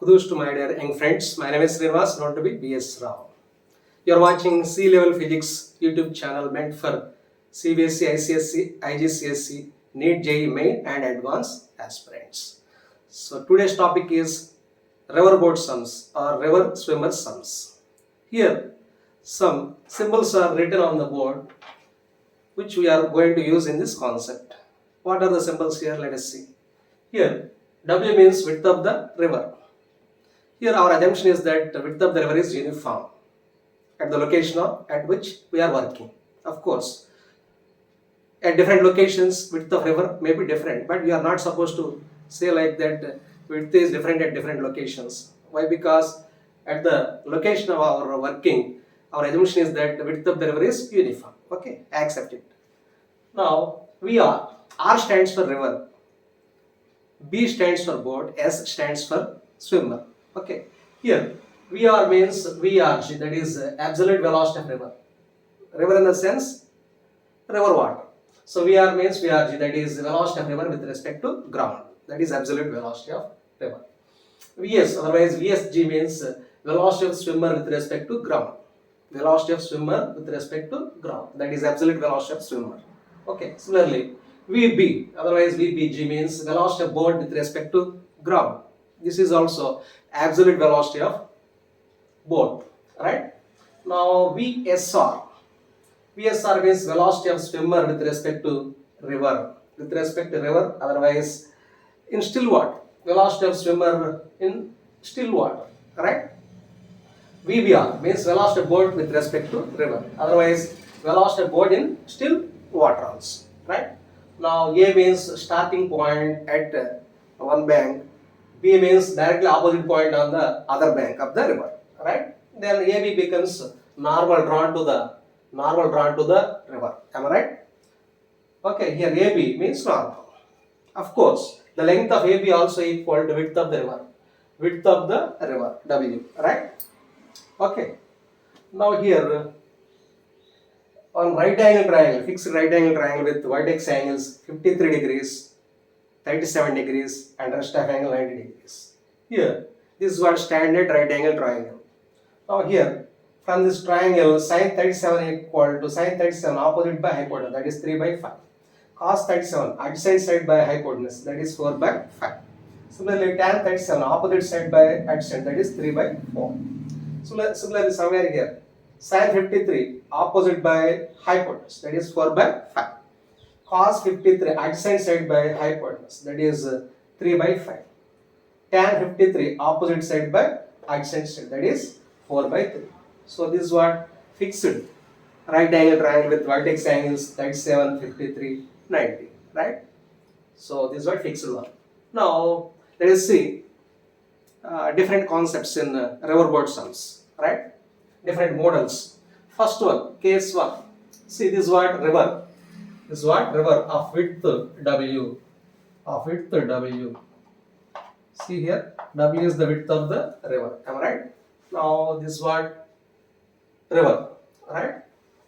Kudos to my dear young friends. My name is Srinivas, known to be BS Rao. You are watching C Level Physics YouTube channel meant for CBSE, ICSE, igcse, neet, JEE main and advanced aspirants. So today's topic is river boat sums or river swimmer sums. Here some symbols are written on the board which we are going to use in this concept. What are the symbols here? Let us see. Here W means width of the river. Here our assumption is that the width of the river is uniform at the location at which we are working. Of course, at different locations width of river may be different, but we are not supposed to say like that width is different at different locations. Why? Because at the location of our working, our assumption is that the width of the river is uniform. Okay, I accept it. Now R stands for river, B stands for boat, S stands for swimmer. Okay, here VR means VRG, that is absolute velocity of river. River in the sense river water. So VR means VRG, that is velocity of river with respect to ground. That is absolute velocity of river. VS, otherwise VSG means velocity of swimmer with respect to ground. Velocity of swimmer with respect to ground. That is absolute velocity of swimmer. Okay, similarly VB, otherwise VBG means velocity of boat with respect to ground. This is also absolute velocity of boat, right? Now VSR means velocity of swimmer with respect to river. With respect to river, otherwise in still water, velocity of swimmer in still water, right? VBR means velocity of boat with respect to river. Otherwise, velocity of boat in still water also, right? Now A means starting point at one bank. B means directly opposite point on the other bank of the river, right? Then AB becomes normal drawn to the river. Am I right? Okay, here AB means normal. Of course, the length of AB also equal to width of the river. Width of the river, W, right? Okay. Now here on right angle triangle, fixed right angle triangle with vertex angles 53 degrees, 37 degrees and rest of angle 90 degrees. Here, this is what standard right angle triangle. Now here, from this triangle, sin 37 equal to sin 37 opposite by hypotenuse, that is 3 by 5. Cos 37 adjacent side by hypotenuse, that is 4 by 5. Similarly, tan 37 opposite side by adjacent, that is 3 by 4. Similarly, somewhere here, sin 53 opposite by hypotenuse, that is 4 by 5. Cos 53 adjacent side by hypotenuse, that is 3 by 5. Tan 53 opposite side by adjacent side, that is 4 by 3. So this is what fixed right angle triangle with vertex angles 37, 53, 90, right? So this is what fixed one. Now let us see different concepts in river boat sums, right? Different models. First one, case 1. See, this is what river. This is what river of width W. See here, W is the width of the river. Am I right? Now this is what river, right?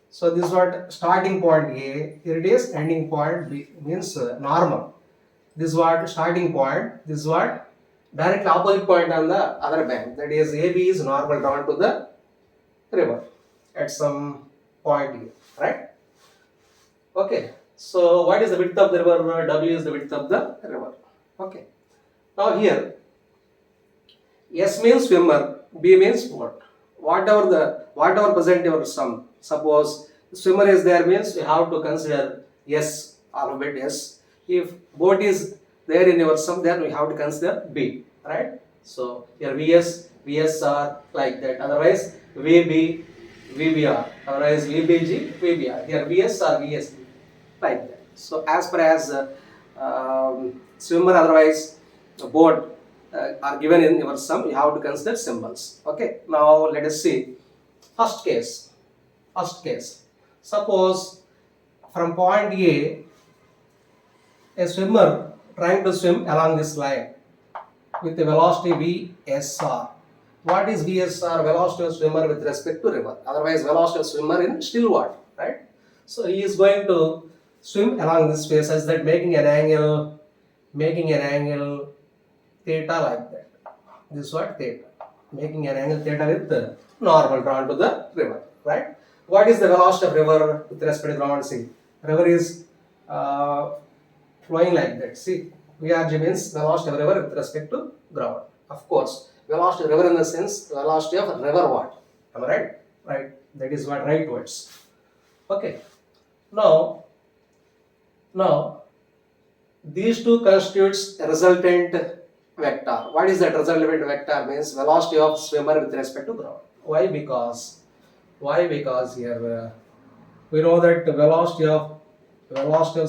So this is what starting point A. Here it is ending point B, means normal. This is what starting point. This is what directly opposite point on the other bank. That is AB is normal drawn to the river at some point here, right? Okay, so what is the width of the river? W is the width of the river. Okay, now here S means swimmer, B means boat. Whatever present your sum. Suppose swimmer is there means you have to consider S, alphabet S. If boat is there in your sum, then we have to consider B, right? So here VS, VSR like that. Otherwise VB, VBR. Otherwise VBG, VBR. Here VSR, VSB like that. So as per as swimmer, otherwise boat are given in your sum, you have to consider symbols. Okay. Now let us see first case. Suppose from point a swimmer trying to swim along this line with the velocity VSR. What is VSR? Velocity of swimmer with respect to river. Otherwise, velocity of swimmer in still water, right? So he is going to swim along this way such that making an angle theta like that. This is what theta. Making an angle theta with the normal drawn to the river, right? What is the velocity of river with respect to ground? See, river is flowing like that. See, VRG means velocity of river with respect to ground. Of course, velocity of river in the sense velocity of river what? Am I right? Right. That is what right words. Okay. Now these two constitutes a resultant vector. What is that resultant vector? Means velocity of swimmer with respect to ground. Why? Because here we know that the velocity of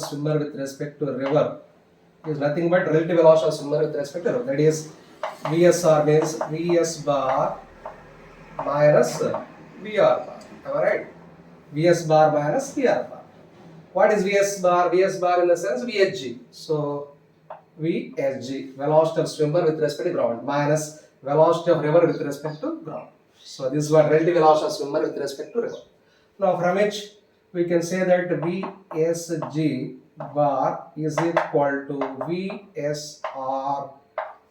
swimmer with respect to river is nothing but relative velocity of swimmer with respect to river. That is VSR means VS bar minus VR bar. Am I right? VS bar minus VR bar. What is VS bar? VS bar in the sense VHG. So VHG, velocity of swimmer with respect to ground, minus velocity of river with respect to ground. So this is what relative velocity of swimmer with respect to river. Now from which we can say that VSG bar is equal to VSR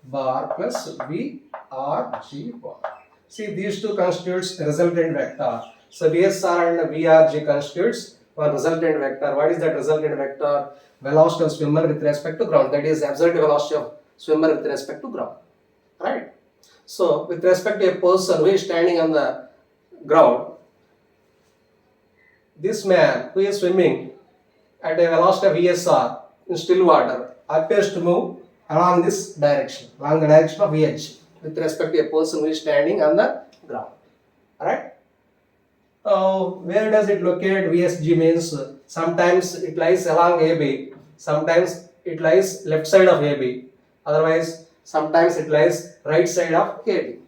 bar plus VRG bar. See, these two constitutes a resultant vector. So VSR and VRG constitutes one resultant vector. What is that resultant vector? Velocity of swimmer with respect to ground. That is absolute velocity of swimmer with respect to ground. Right? So with respect to a person who is standing on the ground, this man who is swimming at a velocity of VSR in still water appears to move along this direction, along the direction of VH with respect to a person who is standing on the ground. Alright? Where does it locate? VSG means sometimes it lies along AB, sometimes it lies left side of AB, otherwise sometimes it lies right side of AB,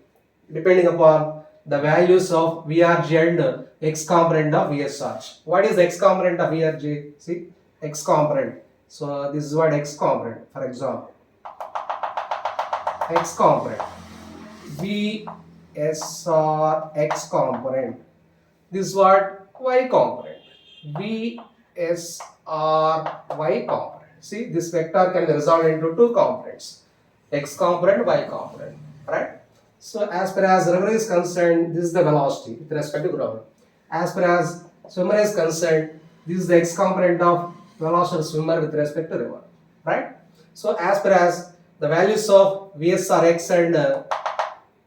depending upon the values of VRG and X component of VSR. What is the X component of VRG? See, X component. So this is what X component, for example. X component. VSR X component. This is what Y component. VSR Y component. See, this vector can be resolved into two components. X component, Y component. Right? So as far as river is concerned, this is the velocity with respect to ground. As far as swimmer is concerned, this is the X component of velocity of swimmer with respect to river. Right? So as far as the values of VSRX and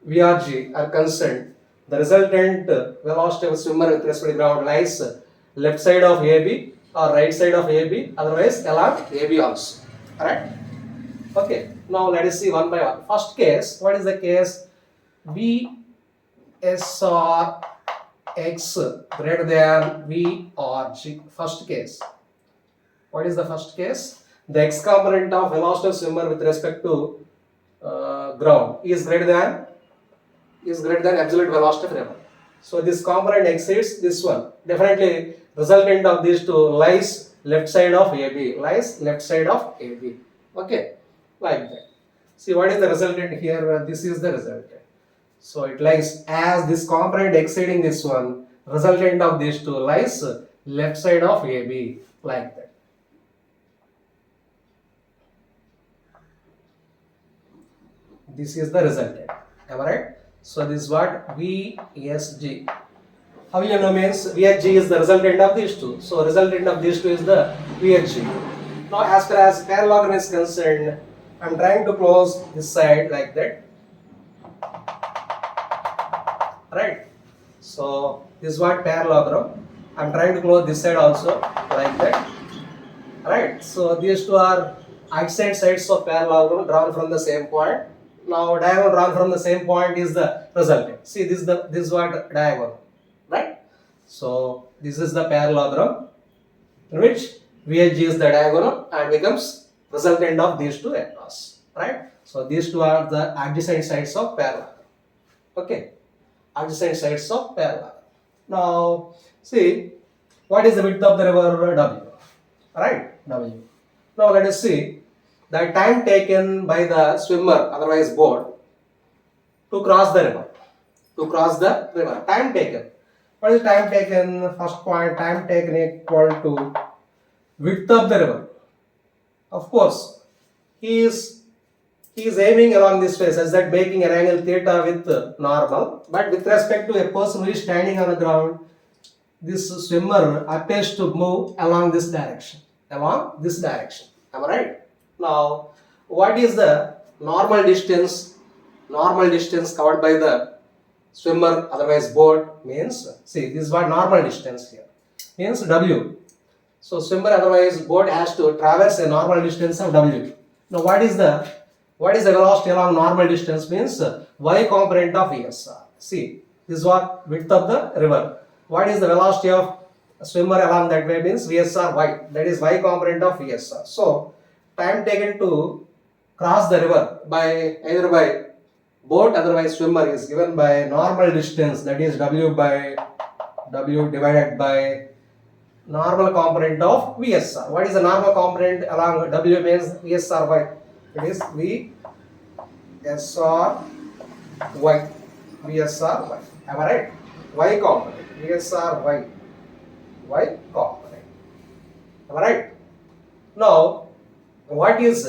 VRG are concerned, the resultant velocity of swimmer with respect to ground lies left side of AB or right side of AB, otherwise along AB also. Alright? Okay, now let us see one by one. First case, what is the case? VSRX greater than VRG. First case. What is the first case? The X component of velocity of swimmer with respect to ground is greater than absolute velocity of river. So this component exceeds this one. Definitely resultant of these two lies left side of AB. Lies left side of AB. Okay, like that. See, what is the resultant here? This is the resultant. So it lies as this component exceeding this one. Resultant of these two lies left side of AB. Like that. This is the resultant. Am I right? So this is what VSG. How you know means VHG is the resultant of these two. So resultant of these two is the VHG. Now as far as parallelogram is concerned, I am trying to close this side like that. Right? So this is what parallelogram. I am trying to close this side also like that. Right? So these two are adjacent sides of parallelogram drawn from the same point. Now diagonal drawn from the same point is the resultant. See, this is what diagonal, right? So this is the parallelogram in which VHG is the diagonal and becomes resultant of these two vectors, right? So these two are the adjacent sides of parallelogram. Okay, adjacent sides of parallelogram. Now see, what is the width of the river W? Right, W. Now let us see the time taken by the swimmer, otherwise boat, to cross the river. Time taken. What is time taken? First point, time taken equal to width of the river. Of course, he is he is aiming along this way such that making an angle theta with normal. But with respect to a person who is standing on the ground, this swimmer appears to move along this direction. Along this direction. Am I right? Now, what is the normal distance? Normal distance covered by the swimmer, otherwise boat, means, see, this is what normal distance here means W. So swimmer, otherwise boat, has to traverse a normal distance of W. Now what is the velocity along normal distance means y component of ESR. See, this is what width of the river. What is the velocity of a swimmer along that way means VSR y, that is y component of VSR. So time taken to cross the river by either by boat, otherwise swimmer, is given by normal distance, that is W by W divided by normal component of VSR. What is the normal component along W means VSR y? It is VSR y. VSR y. Am I right? Y component. VSR y. Y component. Am I right? Now, what is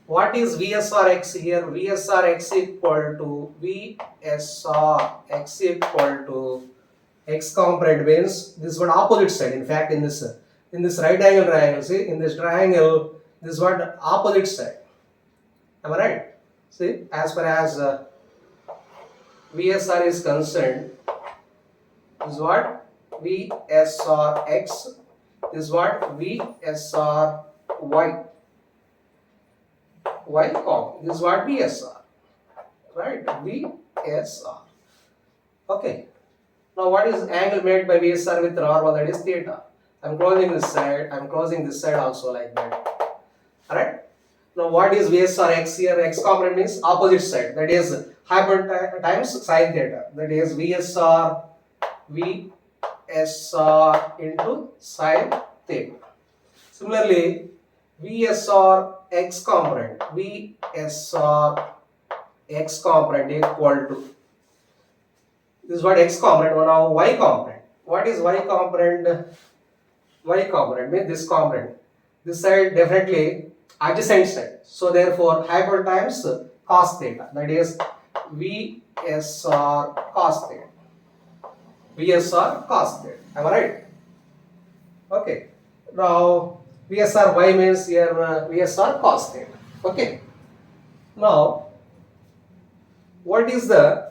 VSR x here? VSR x equal to VSR x equal to x component means this is what opposite side. In fact, in this right angle triangle, see, in this triangle, this is what opposite side. Am I right? See, as far as VSR is concerned, this is what VSR x, this is what VSR y. Y component. This is what VSR. Right? VSR. Okay. Now what is angle made by VSR with normal, that is theta. I am closing this side, I am closing this side also like that. Alright? Now what is VSR x here? X component means opposite side, that is hyper times sin theta. That is VSR into sin theta. Similarly, VSR x component equal to, this is what x component. Now y component. What is y component? Y component means this component. This side definitely adjacent side. So therefore hyper times cos theta. That is VSR cos theta. VSR cos theta. Am I right? Okay. Now VSR y means here VSR cos theta. Okay. Now what is the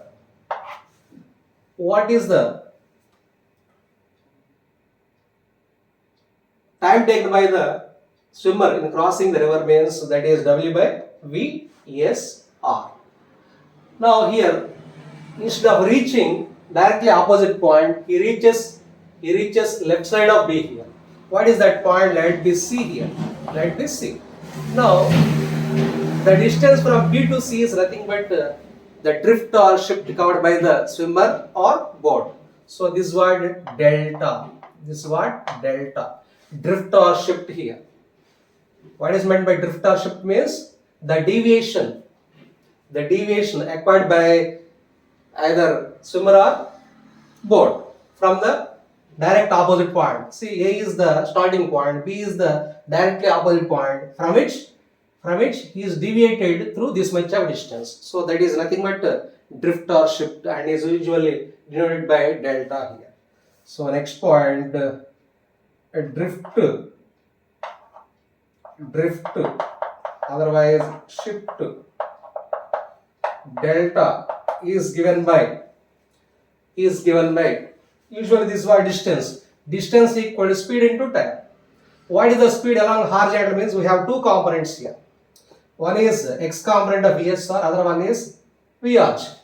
time taken by the swimmer in crossing the river means, that is W by VSR. Now here, instead of reaching directly opposite point, he reaches left side of B here. What is that point? Let it be C here. Let it be C. Now the distance from B to C is nothing but the drift or shift covered by the swimmer or boat. So this is what delta. This is what delta. Drift or shift here. What is meant by drift or shift means the deviation acquired by either swimmer or boat from the direct opposite point. See, A is the starting point, B is the directly opposite point from which he is deviated through this much of distance. So that is nothing but drift or shift and is usually denoted by delta here. So next point, drift, otherwise shift, delta is given by usually this is what distance equal to speed into time. What is the speed along horizontal means we have two components here. One is x component of VSR, other one is VRG.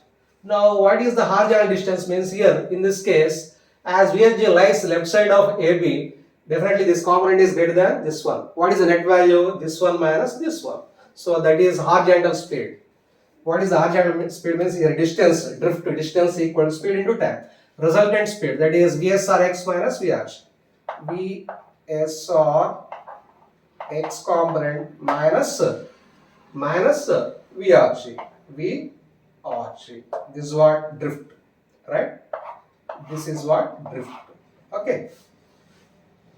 Now what is the horizontal distance means here in this case, as VRG lies left side of AB, definitely this component is greater than this one. What is the net value? This one minus this one. So that is horizontal speed. What is the horizontal speed means here distance, drift distance equal to speed into time. Resultant speed, that is VSR x minus VRG. VSR x component minus VRG. This is what drift, right? This is what drift. Okay.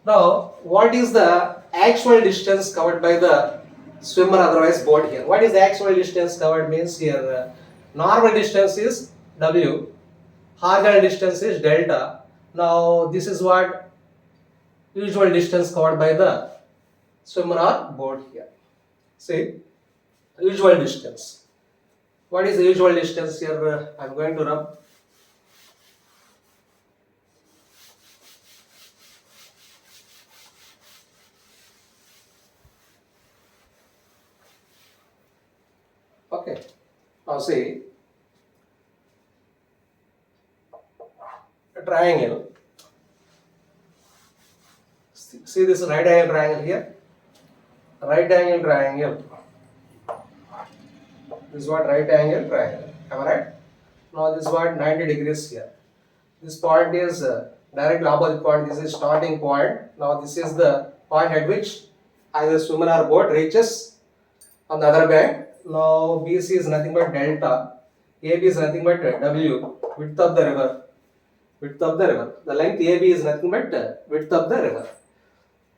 Now, what is the actual distance covered by the swimmer, otherwise boat here. What is the actual distance covered means here normal distance is W, horizontal distance is delta. Now this is what usual distance covered by the swimmer or boat here. See, usual distance. What is the usual distance here? I am going to rub. Okay, now see a triangle. See this right angle triangle here. Right angle triangle. This is what right angle triangle. Am I right? Now this is what 90 degrees here. This point is directly opposite point. This is starting point. Now this is the point at which either swimmer or boat reaches on the other bank. Now BC is nothing but delta. AB is nothing but W, width of the river. Width of the river. The length AB is nothing but width of the river.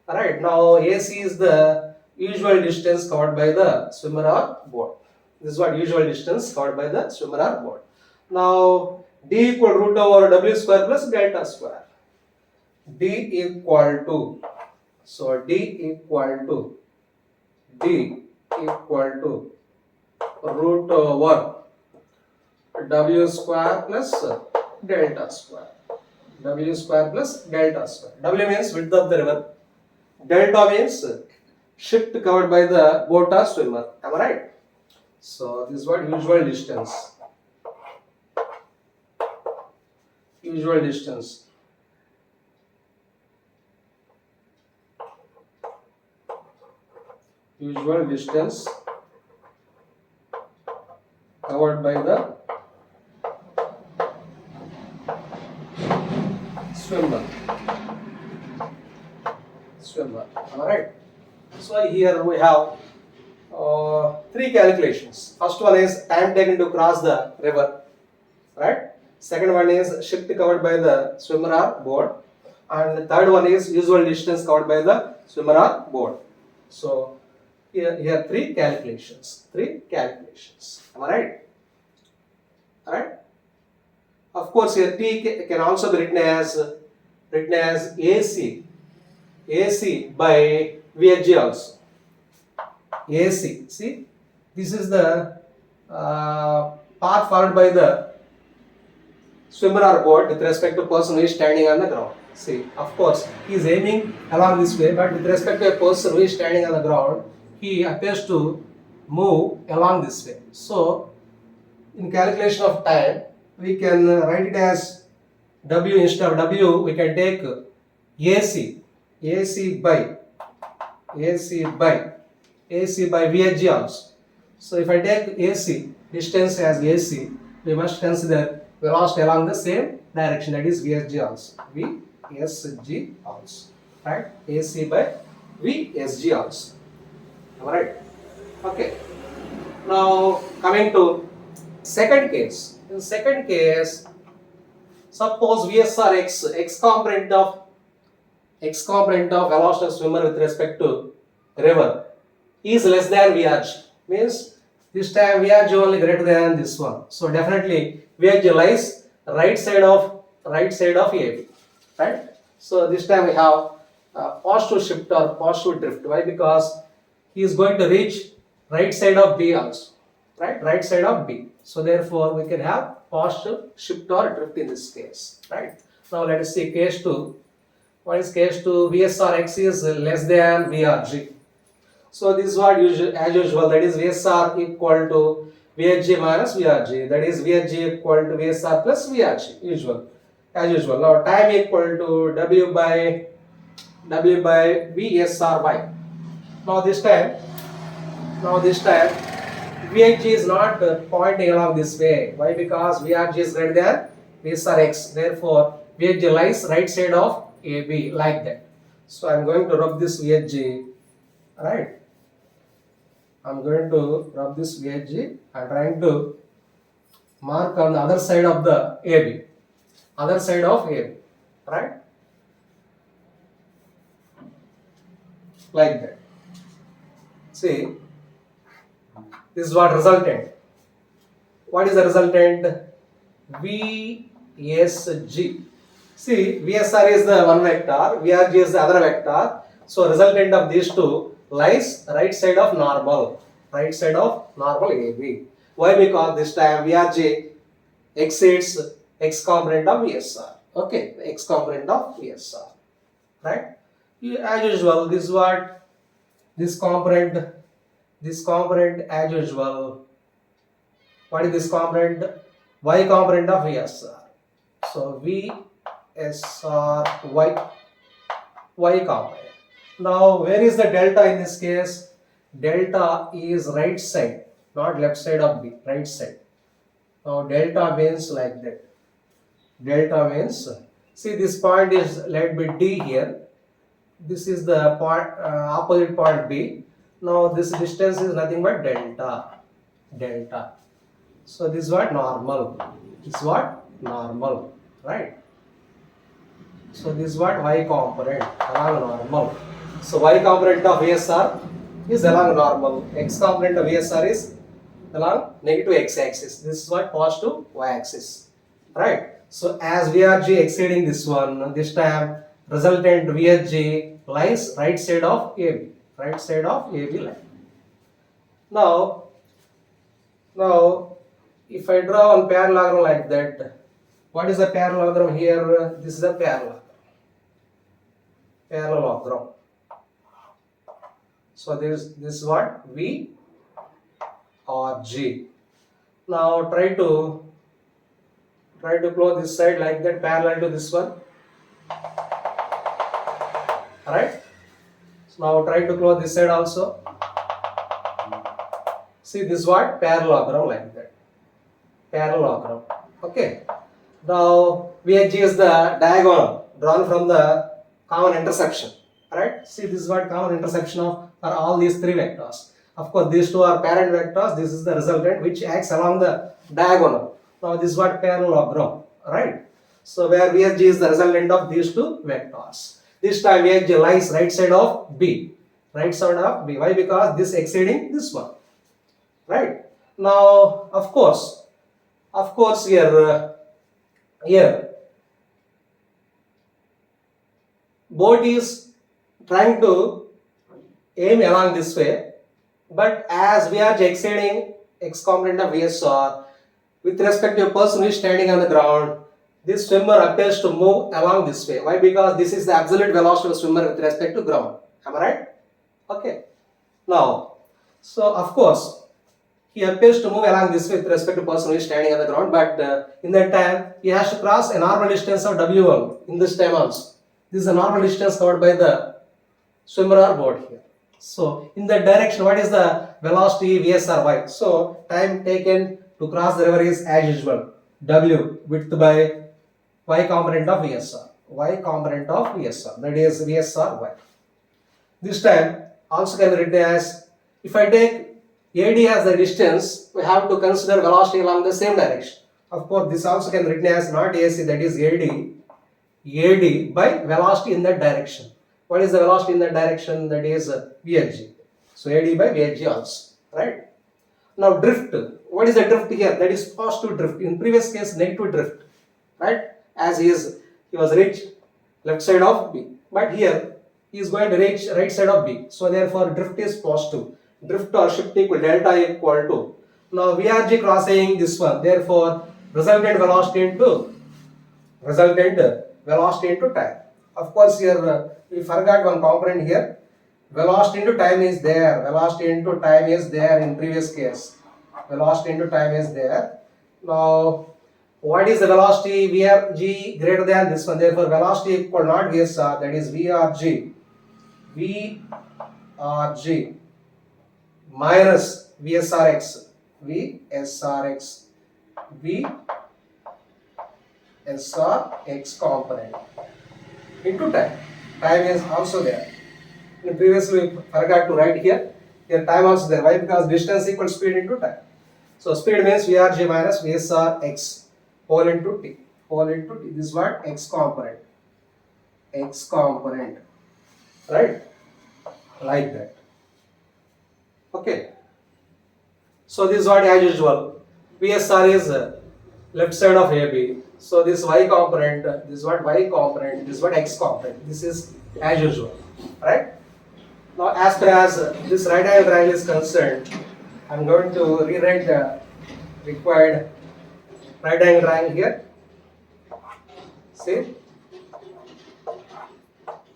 Alright, now AC is the usual distance covered by the swimmer or boat. This is what usual distance covered by the swimmer or boat. Now D equal root over W square plus delta square. D equal to, so D equal to root over W square plus delta square. W square plus delta square. W means width of the river. Delta means shift covered by the boat or swimmer. Am I right? So this is what usual distance. Usual distance. Usual distance covered by the swimmer. Alright. So here we have three calculations. First one is time taken to cross the river. Right. Second one is shift covered by the swimmer or boat. And the third one is usual distance covered by the swimmer or boat. So here three calculations. Am I right? Alright. Of course here T can also be written as AC by VHG also. AC. See, this is the path followed by the swimmer or boat with respect to person who is standing on the ground. See, of course, he is aiming along this way, but with respect to a person who is standing on the ground, he appears to move along this way. So, in calculation of time, we can write it as W. Instead of W, we can take AC by VHG also. So if I take AC, distance as AC, we must consider velocity along the same direction, that is VSG also. VSG also. Right? AC by VSG also. Alright? Okay. Now coming to second case. In second case, suppose VSR x component of velocity of swimmer with respect to river is less than VRG. Means this time VRG only greater than this one. So definitely VRG lies right side of AB. Right? So this time we have positive shift or positive drift. Why? Because he is going to reach right side of B also. Right? Right side of B. So therefore we can have positive shift or drift in this case. Right? Now let us see case 2. What is case 2? VSR x is less than VRG. So this is what as usual, that is VSR equal to VHG minus VRG. That is VHG equal to VSR plus VRG. As usual. Now time equal to W by VSRY. Now this time VHG is not pointing along this way. Why? Because VRG is greater than VSR x. Therefore VHG lies right side of AB, like that. So I am going to rub this VHG. Right? I am going to rub this VHG. I am trying to mark on the other side of the AB. Other side of AB. Right? Like that. See, This is what resultant. What is the resultant? VSG. See, VSR is the one vector, VRG is the other vector. So resultant of these two lies right side of normal. Right side of normal AB. Why? Because this time VRG exceeds x component of VSR. Okay, x component of VSR. Right? As usual, this is what this component as usual. What is this component? Y component of VSR. So VSR Y component. Now where is the delta in this case? Delta is right side, not left side of B, right side. Now delta means like that. Delta means, see this point is, let be D here. This is the point, opposite point B. Now this distance is nothing but delta. Delta. So this is what normal. This is what normal, right? So this is what Y component along normal. So Y component of VSR is along normal. X component of VSR is along negative X axis. This is what positive Y axis, right? So as VRG exceeding this one, this time resultant VSG lies right side of AB. Right side of AB line. Now if I draw one parallelogram like that, what is the parallelogram here? This is a parallelogram. So this is what? V or G. Now try to close this side like that, parallel to this one. Alright? So now try to close this side also. See this is what? Parallelogram like that. Parallelogram. Okay. Now VHG is the diagonal drawn from the common intersection. Alright. See this is what common intersection of for all these three vectors. Of course these two are parent vectors. This is the resultant which acts along the diagonal. Now this is what parallelogram. Right. So where VHG is the resultant of these two vectors. This time VHG lies right side of B. Right side of B. Why? Because this exceeding this one. Right. Now of course here boat is trying to aim along this way, but as we are exceeding x component of VSR with respect to a person who is standing on the ground, this swimmer appears to move along this way. Why? Because this is the absolute velocity of the swimmer with respect to ground. Am I right? Okay. Now, so of course he appears to move along this way with respect to person who is standing on the ground, but in that time he has to cross a normal distance of W1 in this time also. This is a normal distance covered by the swimmer or boat here. So in that direction, what is the velocity VSRY? So time taken to cross the river is as usual W width by Y component of VSR. Y component of VSR, that is VSRY. This time also can be written as, if I take AD as the distance, we have to consider velocity along the same direction. Of course, this also can be written as not AC, that is AD by velocity in that direction. What is the velocity in that direction? That is VHG. So AD by VHG also, right? Now drift. What is the drift here? That is positive drift. In previous case, negative drift, right? As he was reached left side of B, but here he is going to reach right side of B. So therefore drift is positive. Drift or shift equal delta equal to. Now VRG crossing this one. Therefore resultant velocity into time. Of course here we forgot one component here. Velocity into time is there. Velocity into time is there in previous case. Velocity into time is there. Now what is the velocity? VRG greater than this one. Therefore velocity equal not VSR, that is VRG minus VSRX component into time. Time is also there. Previously we forgot to write here. Here time also there. Why? Because distance equals speed into time. So speed means VRG minus VSRX whole into T. This is what? X component. Right? Like that. Okay. So this is what as usual. VSR is left side of AB. So this y component, this is what y component, this is what x component. This is as usual, right? Now as far as this right angle triangle is concerned, I am going to rewrite the required right angle triangle here. See,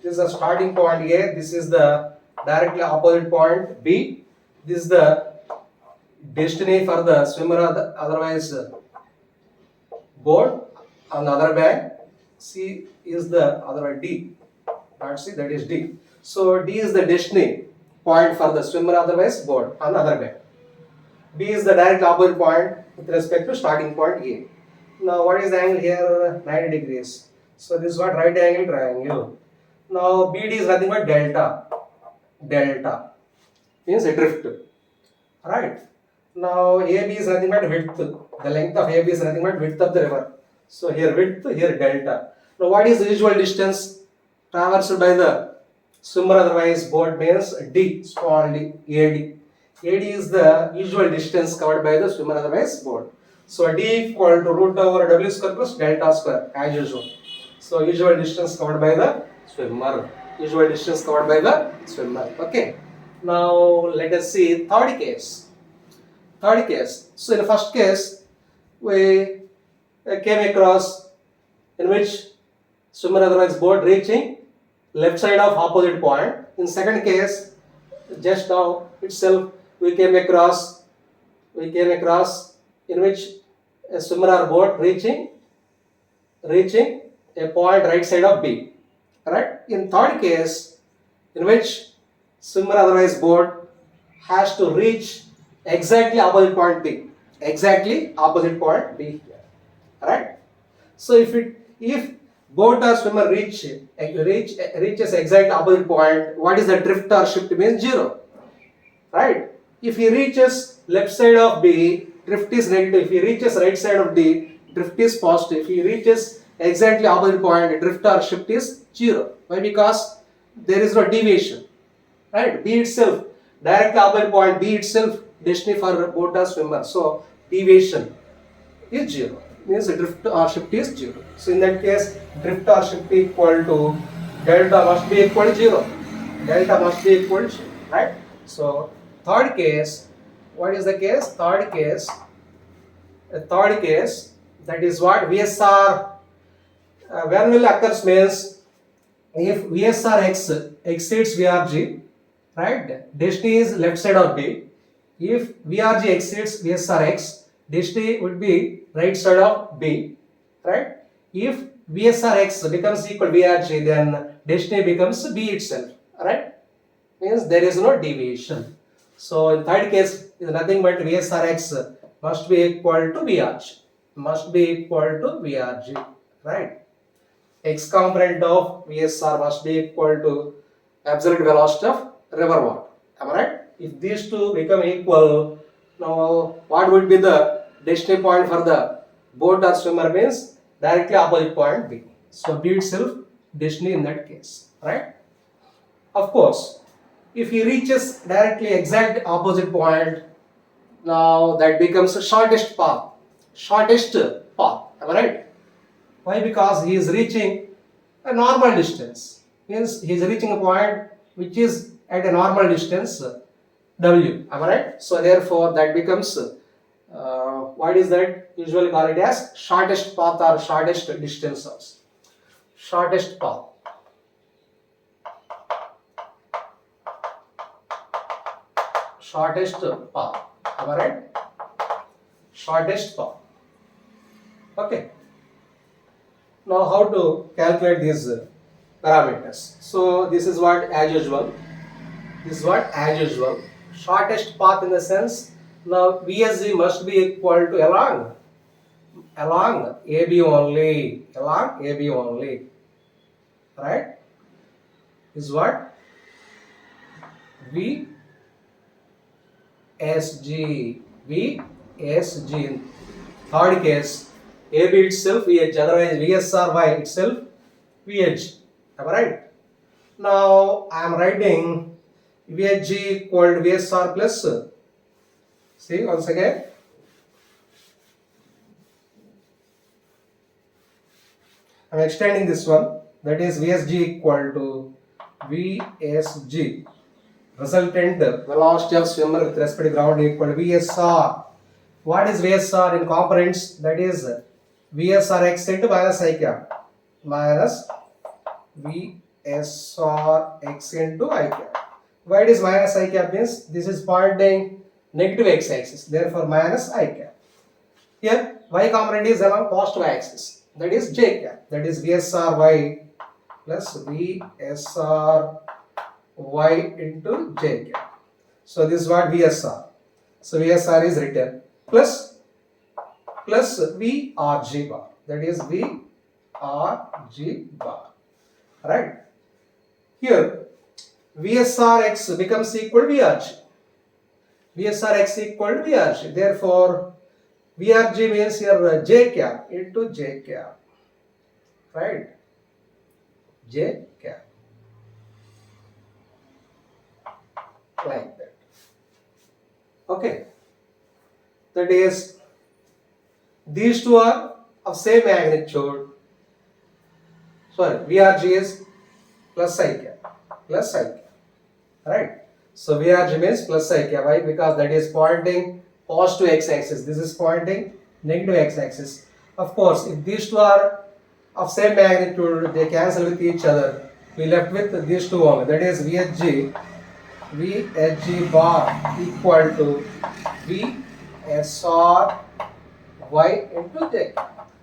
this is the starting point A, this is the directly opposite point B, this is the destiny for the swimmer, otherwise board on the other bank. C is the other D, not C, that is D. So D is the destiny point for the swimmer, otherwise board on the other bank. B is the direct opposite point with respect to starting point A. Now what is the angle here? 90 degrees. So this is what right angle triangle. Now BD is nothing but delta. Delta means a drift. Right. Now AB is nothing but width. The length of AB is nothing but width of the river. So here width, here delta. Now what is the usual distance traversed by the swimmer, otherwise board, means D, small d, AD. AD is the usual distance covered by the swimmer, otherwise board. So D equal to root over W square plus delta square as usual. So usual distance covered by the swimmer. Usual distance covered by the swimmer. Okay. Now let us see third case. Third case. So in the first case, we came across in which swimmer, otherwise board, reaching left side of opposite point. In second case, just now itself we came across in which a swimmer or board reaching a point right side of B. Right. In third case, in which swimmer, otherwise board, has to reach exactly opposite point B. Exactly opposite point B here. Right. So if boat or swimmer reaches exact opposite point, what is the drift or shift? Means 0. Right. If he reaches left side of B, drift is negative. If he reaches right side of D, drift is positive. If he reaches exactly opposite point, drift or shift is 0. Why? Because there is no deviation. Right. B itself, directly opposite point B itself, destiny for boat or swimmer. So deviation is 0. Means drift or shift is 0. So in that case, drift or shift equal to delta must be equal to 0. Delta must be equal to 0. Right. So third case, what is the case? Third case, that is what VSR, when will occurs means if VSR X exceeds VRG, right? Destiny is left side of B. If VRG exceeds VSR X, destiny would be right side of B, right? If VSR X becomes equal to VRG, then destiny becomes B itself, right? Means there is no deviation. So in third case is nothing but VSR X must be equal to VRG. Must be equal to VRG, right? X component of VSR must be equal to absolute velocity of river water. Am I right? If these two become equal, now what would be the destiny point for the boat or swimmer? Means directly opposite point B. So B itself destiny in that case, right? Of course, if he reaches directly exact opposite point, now that becomes the shortest path. Shortest path. Am I right? Why? Because he is reaching a normal distance. Means he is reaching a point which is at a normal distance W. Am I right? So therefore that becomes what is that? Usually call it as shortest path or shortest distance also. Shortest path. Shortest path. Am I right? Shortest path. Okay. Now how to calculate these parameters? So this is what as usual. This is what as usual. Shortest path in the sense, now VSG must be equal to along AB only. Along AB only. Right? This is what? VSG. VSG. Third case, AB itself VH, otherwise VSRY itself VH. Am I right? Now I am writing VHG equal to VSR plus See once again. I am extending this one, that is VSG equal to VSG, resultant velocity of swimmer with respect to ground equal to VSR. What is VSR in components? That is VSR x into minus I cap, minus VSR x into I cap. Why it is minus I cap means this is pointing negative x axis, therefore minus I cap. Here y component is along positive axis, that is j cap, that is VSR y plus VSR y into j cap. So this is what VSR. So VSR is written plus VRG bar, that is VRG bar, right? Here VSR x becomes equal to VRG. VSR x equal to VRG. Therefore VRG means here j cap into j cap, right? J cap, like that. Okay, that is these two are of same magnitude. Sorry, VRG is plus I cap, right? So VRG means plus I cap. Why? Because that is pointing positive x axis. This is pointing negative x axis. Of course, if these two are of same magnitude, they cancel with each other. We left with these two only. That is VSG bar equal to VSR y into j.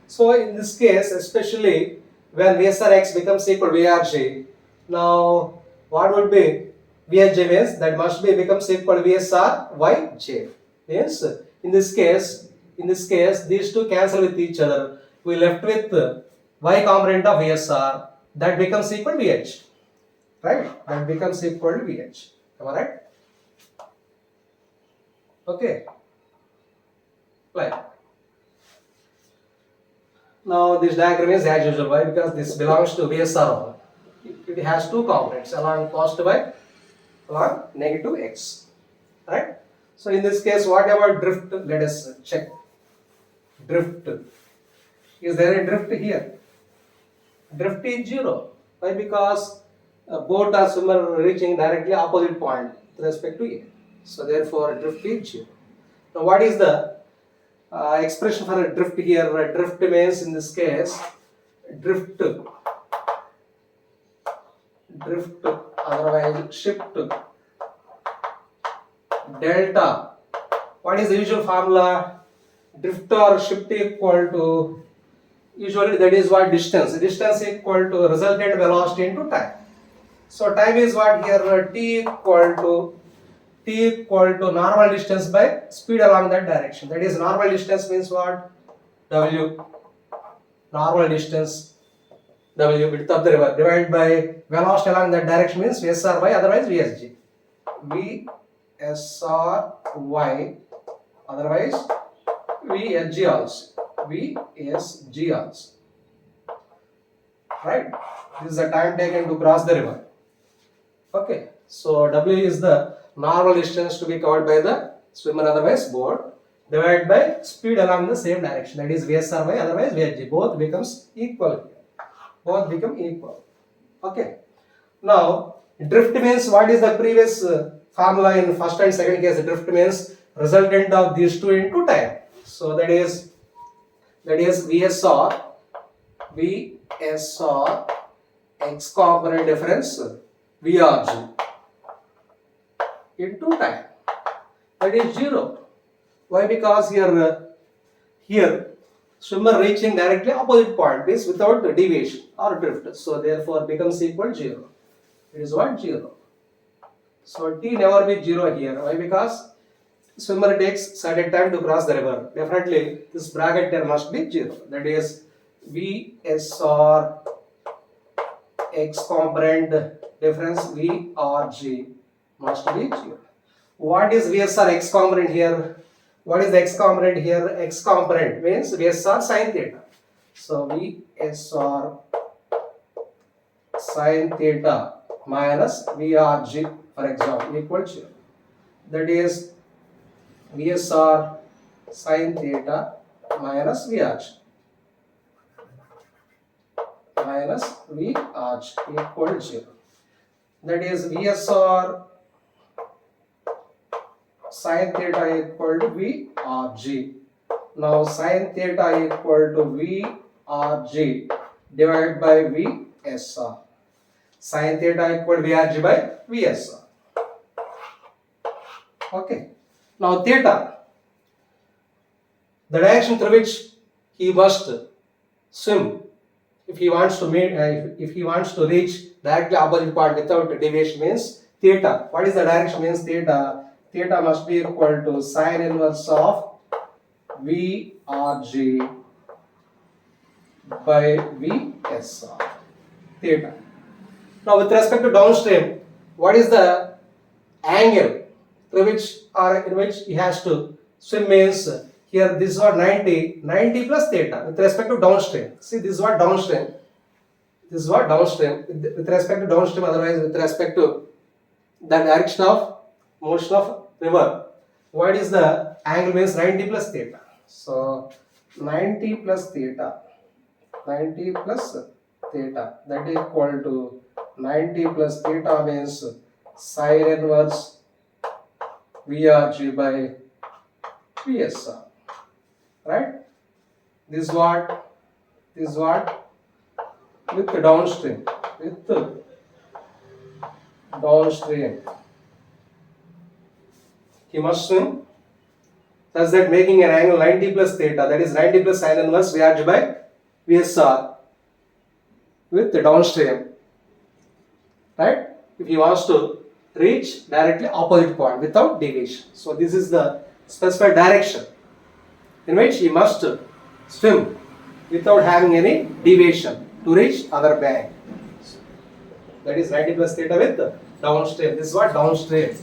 So in this case, especially when VSR x becomes equal to VRG, now what would be VSG means that must be becomes equal to VSR yj. Means in this case these two cancel with each other. We left with y component of VSR that becomes equal to VH, right? That becomes equal to VH. Am I right? Okay. Like. Now this diagram is as usual. Why? Because this belongs to VSR only. It has two components, along positive y, along negative x, right? So in this case, what about drift? Let us check. Drift. Is there a drift here? Drift is 0. Why? Because both are swimmer reaching directly opposite point with respect to A. So therefore drift is 0. Now what is the expression for a drift here? Drift means in this case drift, otherwise shift, delta. What is the usual formula? Drift or shift equal to, usually that is what distance. Distance equal to resultant velocity into time. So time is what here? T equal to normal distance by speed along that direction. That is normal distance means what? W. Normal distance W, width of the river, divided by velocity along that direction means VSR y, otherwise VSG. VSR y, otherwise VSG also. VSG also. Right? This is the time taken to cross the river. Okay. So W is the normal distance to be covered by the swimmer, otherwise boat, divided by speed along the same direction. That is VSR y, otherwise VSG. Both becomes equal here. Both become equal. Okay. Now drift means what is the previous formula in first and second case? Drift means resultant of these two into time. So that is VSR x component difference VRG into time. That is 0. Why? Because here swimmer reaching directly opposite point means without deviation or drift. So therefore becomes equal to 0. It is what? 0. So T never be 0 here. Why? Because swimmer takes certain time to cross the river. Definitely this bracket there must be 0. That is VSR x component difference VRG must be 0. What is VSR x component here? What is the x component here? X component means VSR sin theta. So VSR sin theta minus VRG, for example, equal to 0. That is VSR sin theta minus V arch equal to 0. That is VSR sin theta equal to VRG. Now sin theta equal to VRG divided by VSR. Sin theta equal to VRG by VSR. Okay. Now theta, the direction through which he must swim if he wants to reach directly opposite point without deviation means theta. What is the direction means theta? Theta must be equal to sine inverse of VRG by VSR. Theta. Now with respect to downstream, what is the angle through which or in which he has to swim means here this is what 90 plus theta with respect to downstream. See, this is what downstream. This is what downstream with respect to downstream, otherwise with respect to the direction of motion of river. What is the angle means 90 plus theta. So 90 plus theta that equal to 90 plus theta means sine inverse VRG by VSR. Right? This is what with the downstream. He must swim thus that making an angle 90 plus theta, that is 90 plus sine inverse VRG by VSR with the downstream. Right? If he wants to reach directly opposite point without deviation. So this is the specified direction in which he must swim without having any deviation to reach other bank. That is 90 plus theta with downstream. This is what downstream.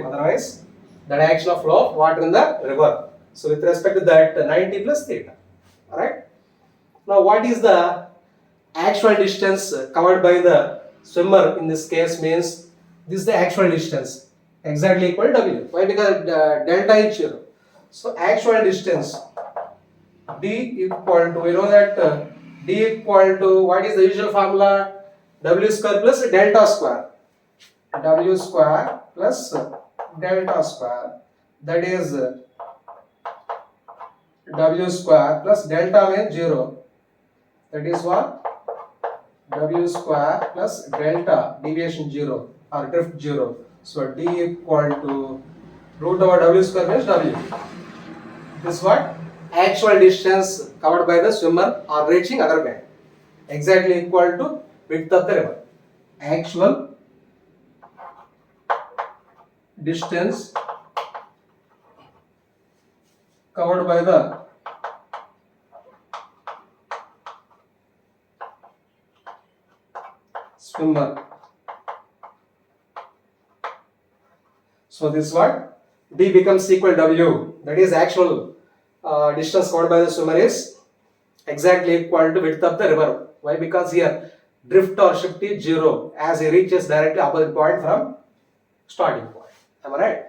Otherwise, the direction of flow of water in the river. So with respect to that 90 plus theta. Alright. Now what is the actual distance covered by the swimmer in this case means this is the actual distance exactly equal to W. Why? Because delta is 0. So actual distance D equal to, you know that D equal to, what is the usual formula? W square plus delta square. W square plus delta square. That is W square plus delta means 0. That is what? W square plus delta, deviation 0 or drift 0. So D equal to root over W square means W. This is what? Actual distance covered by the swimmer or reaching other bank. Exactly equal to width of the river. Actual distance covered by the swimmer. So this is what? D becomes equal to W. That is actual distance covered by the swimmer is exactly equal to width of the river. Why? Because here drift or shift is 0 as he reaches directly opposite point from starting point. Am I right?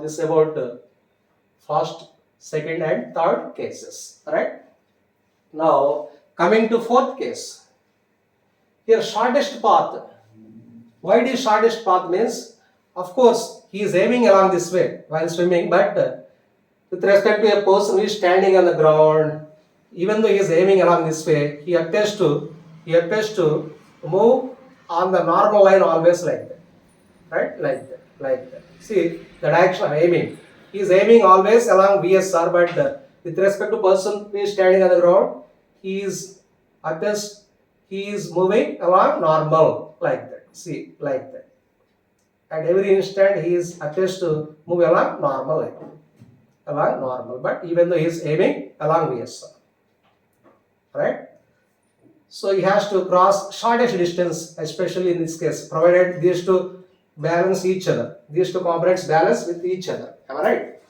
This is about first, second and third cases. Alright. Now coming to fourth case. Here shortest path. Why it is shortest path means, of course, he is aiming along this way while swimming, but with respect to a person who is standing on the ground, even though he is aiming along this way, he appears to move on the normal line always like that. Right? Like that. See the direction of aiming. He is aiming always along VSR, but with respect to person who is standing on the ground, he is moving along normal like that. See, like that. At every instant, he appears to move along normal like that. Along normal, but even though he is aiming along VSR. Right? So he has to cross shortest distance, especially in this case, provided these two balance each other. These two components balance with each other. Am I right?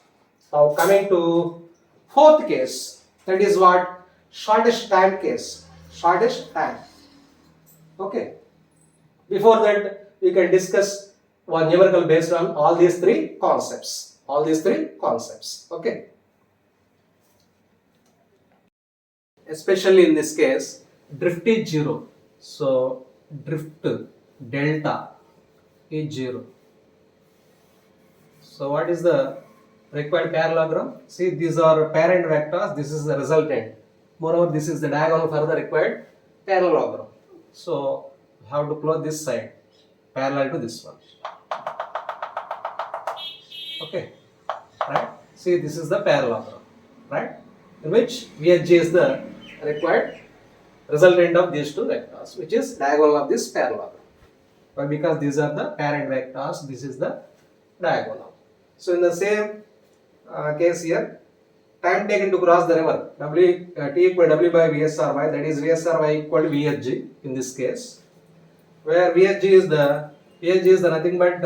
Now coming to fourth case, that is what? Shortest time case. Shortest time. Okay. Before that, we can discuss one numerical based on all these three concepts. All these three concepts. Okay. Especially in this case, drift is 0. So drift delta is 0. So what is the required parallelogram? See, these are parent vectors, this is the resultant. Moreover, this is the diagonal for the required parallelogram. So how to close this side parallel to this one. Okay, right? See, this is the parallelogram, right? In which VHG is the required resultant of these two vectors, which is diagonal of this parallelogram. But because these are the parent vectors, this is the diagonal. So in the same case here, time taken to cross the river, T equal W by VSRY, that is VSRY equal to VHG in this case, where VHG is the nothing but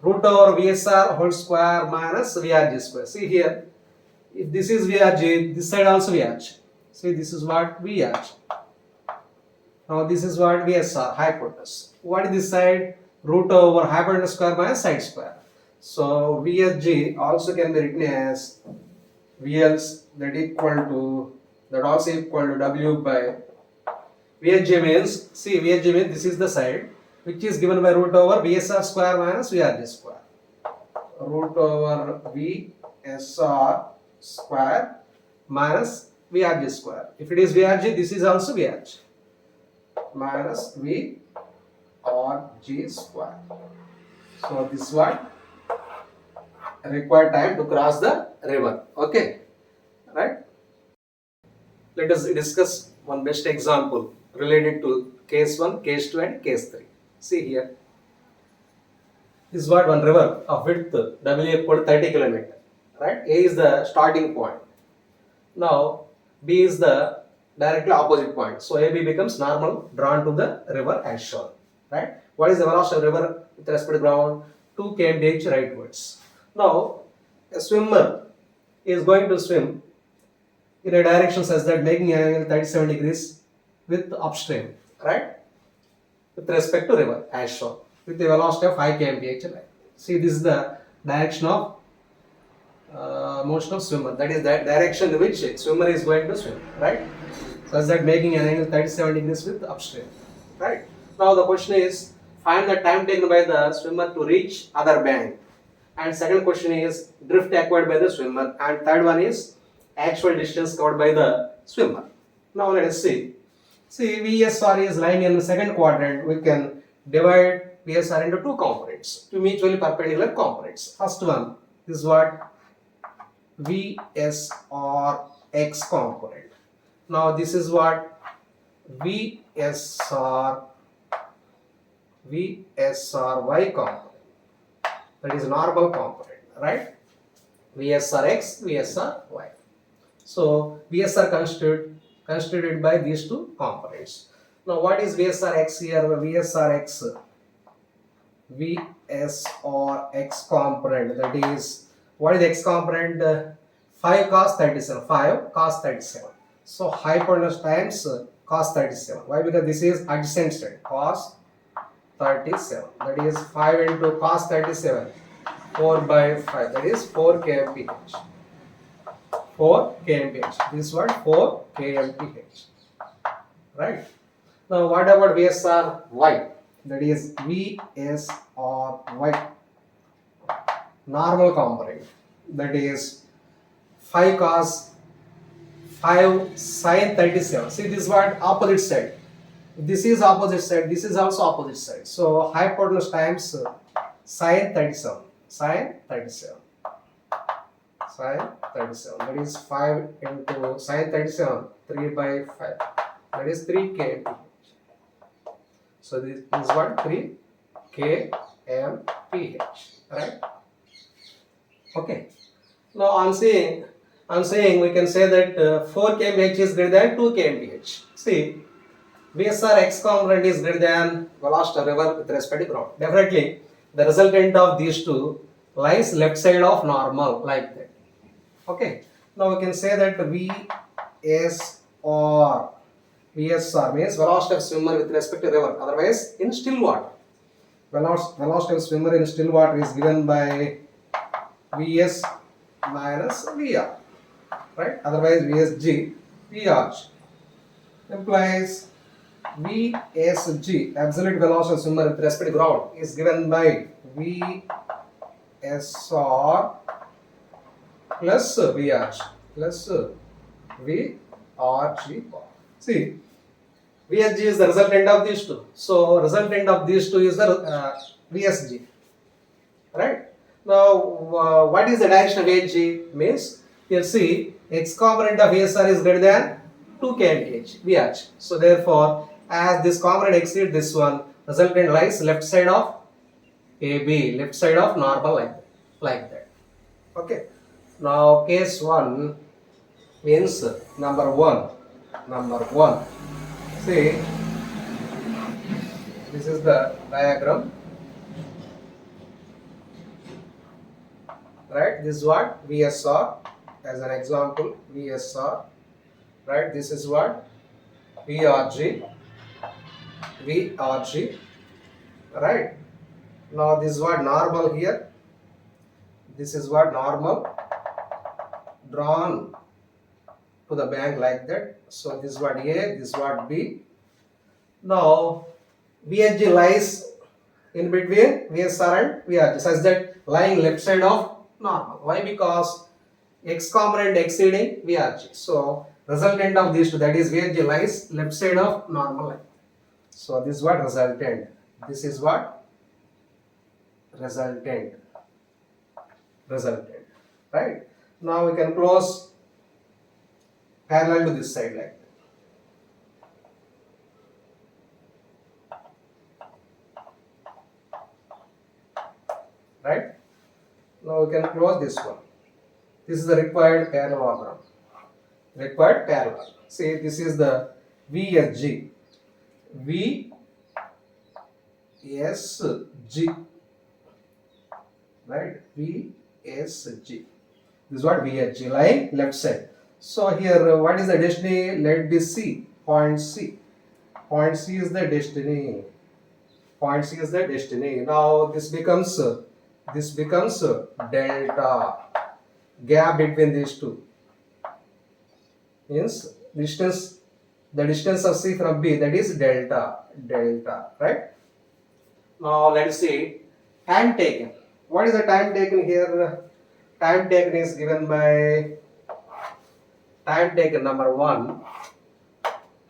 root over VSR whole square minus VRG square. See here, if this is VRG, this side also VRG. See, this is what VRG. Now this is what VSR, hypotenuse. What is this side? Root over hypotenuse square minus side square. So VHG also can be written as VLs that also equal to W by VHG means, see, VHG means this is the side which is given by root over VSR square minus VRG square. Root over VSR square minus VRG square. If it is VRG, this is also VRG minus VRG square. So this is what required time to cross the river. Okay, right? Let us discuss one best example related to case 1, case 2 and case 3. See here, this is what one river of width W equal to 30 km, right? A is the starting point. Now B is the directly opposite point. So AB becomes normal drawn to the river as shown, right? What is the velocity of river with respect to ground? 2 kmph rightwards. Now a swimmer is going to swim in a direction such that making an angle 37 degrees with upstream, right? With respect to river as shown with a velocity of 5 kmph. See, this is the direction of motion of swimmer. That is the direction in which swimmer is going to swim, right? Such that making an angle 37 degrees with upstream, right? Now the question is, find the time taken by the swimmer to reach other bank. And second question is drift acquired by the swimmer. And third one is actual distance covered by the swimmer. Now let us see. See, VSR is lying in the second quadrant. We can divide VSR into two components, two mutually perpendicular components. First one is what? VSR X component. Now this is what? VSR Y component. That is normal component, right? VSR X, VSR Y. So VSR constituted by these two components. Now what is VSR X here? VSR X component, that is, what is the X component? 5 cos 37, 5 cos 37. So hypotenuse times cos 37. Why? Because this is adjacent side, cos 37. That is 5 into cos 37, 4 by 5. That is 4 kmph. 4 kmph. This one 4 kmph. Right. Now what about VSR Y? That is VSR Y normal component. That is 5 cos 5 sin 37. See, this is what? Opposite side. This is opposite side. This is also opposite side. So hypotenuse times sin 37. Sin 37. Sin 37. That is 5 into sin 37. 3 by 5. That is 3 kmph. So this is what? 3 kmph. Right? Okay. Now I'm saying we can say that 4 kmph is greater than 2 kmph. See, VSR X component is greater than velocity of river with respect to ground. Definitely, the resultant of these two lies left side of normal, like that. Okay. Now we can say that VSR means velocity of swimmer with respect to river, otherwise in still water. velocity of swimmer in still water is given by Vs minus Vr, right? Otherwise Vsg, Vrg implies Vsg, absolute velocity of swimmer with respect to ground, is given by Vsr plus Vrg plus Vrg. See, Vsg is the resultant of these two. So resultant of these two is the Vsg, right? Now, what is the direction of Vsg? Means you see x component of Vsr is greater than 2 kmph Vrg. So therefore, as this component exceeds this one, resultant lies left side of AB, left side of normal like that. Okay. Now case 1 means number 1. See, this is the diagram, right? This is what VSR, as an example, VSR, right? This is what VRG, right? Now this is what normal here. This is what normal drawn to the bank like that. So this is what A, this is what B. Now VSG lies in between VSR and VRG such that lying left side of normal. Why? Because x component exceeding VRG. So resultant of these two, that is VSG, lies left side of normal line. So this is what resultant. This is what resultant. Right? Now we can close parallel to this side like that. Right? Now we can close this one. This is the required parallelogram. Required parallel. See, this is the VSG. VSG. Right? VSG. This is what VSG, lying left side. So here, what is the destiny? Let be C. Point C. Point C is the destiny. Point C is the destiny. Now this becomes delta. Gap between these two means distance. The distance of C from B, that is delta. Right? Now let us see time taken. What is the time taken here? Time taken is given by time taken number 1.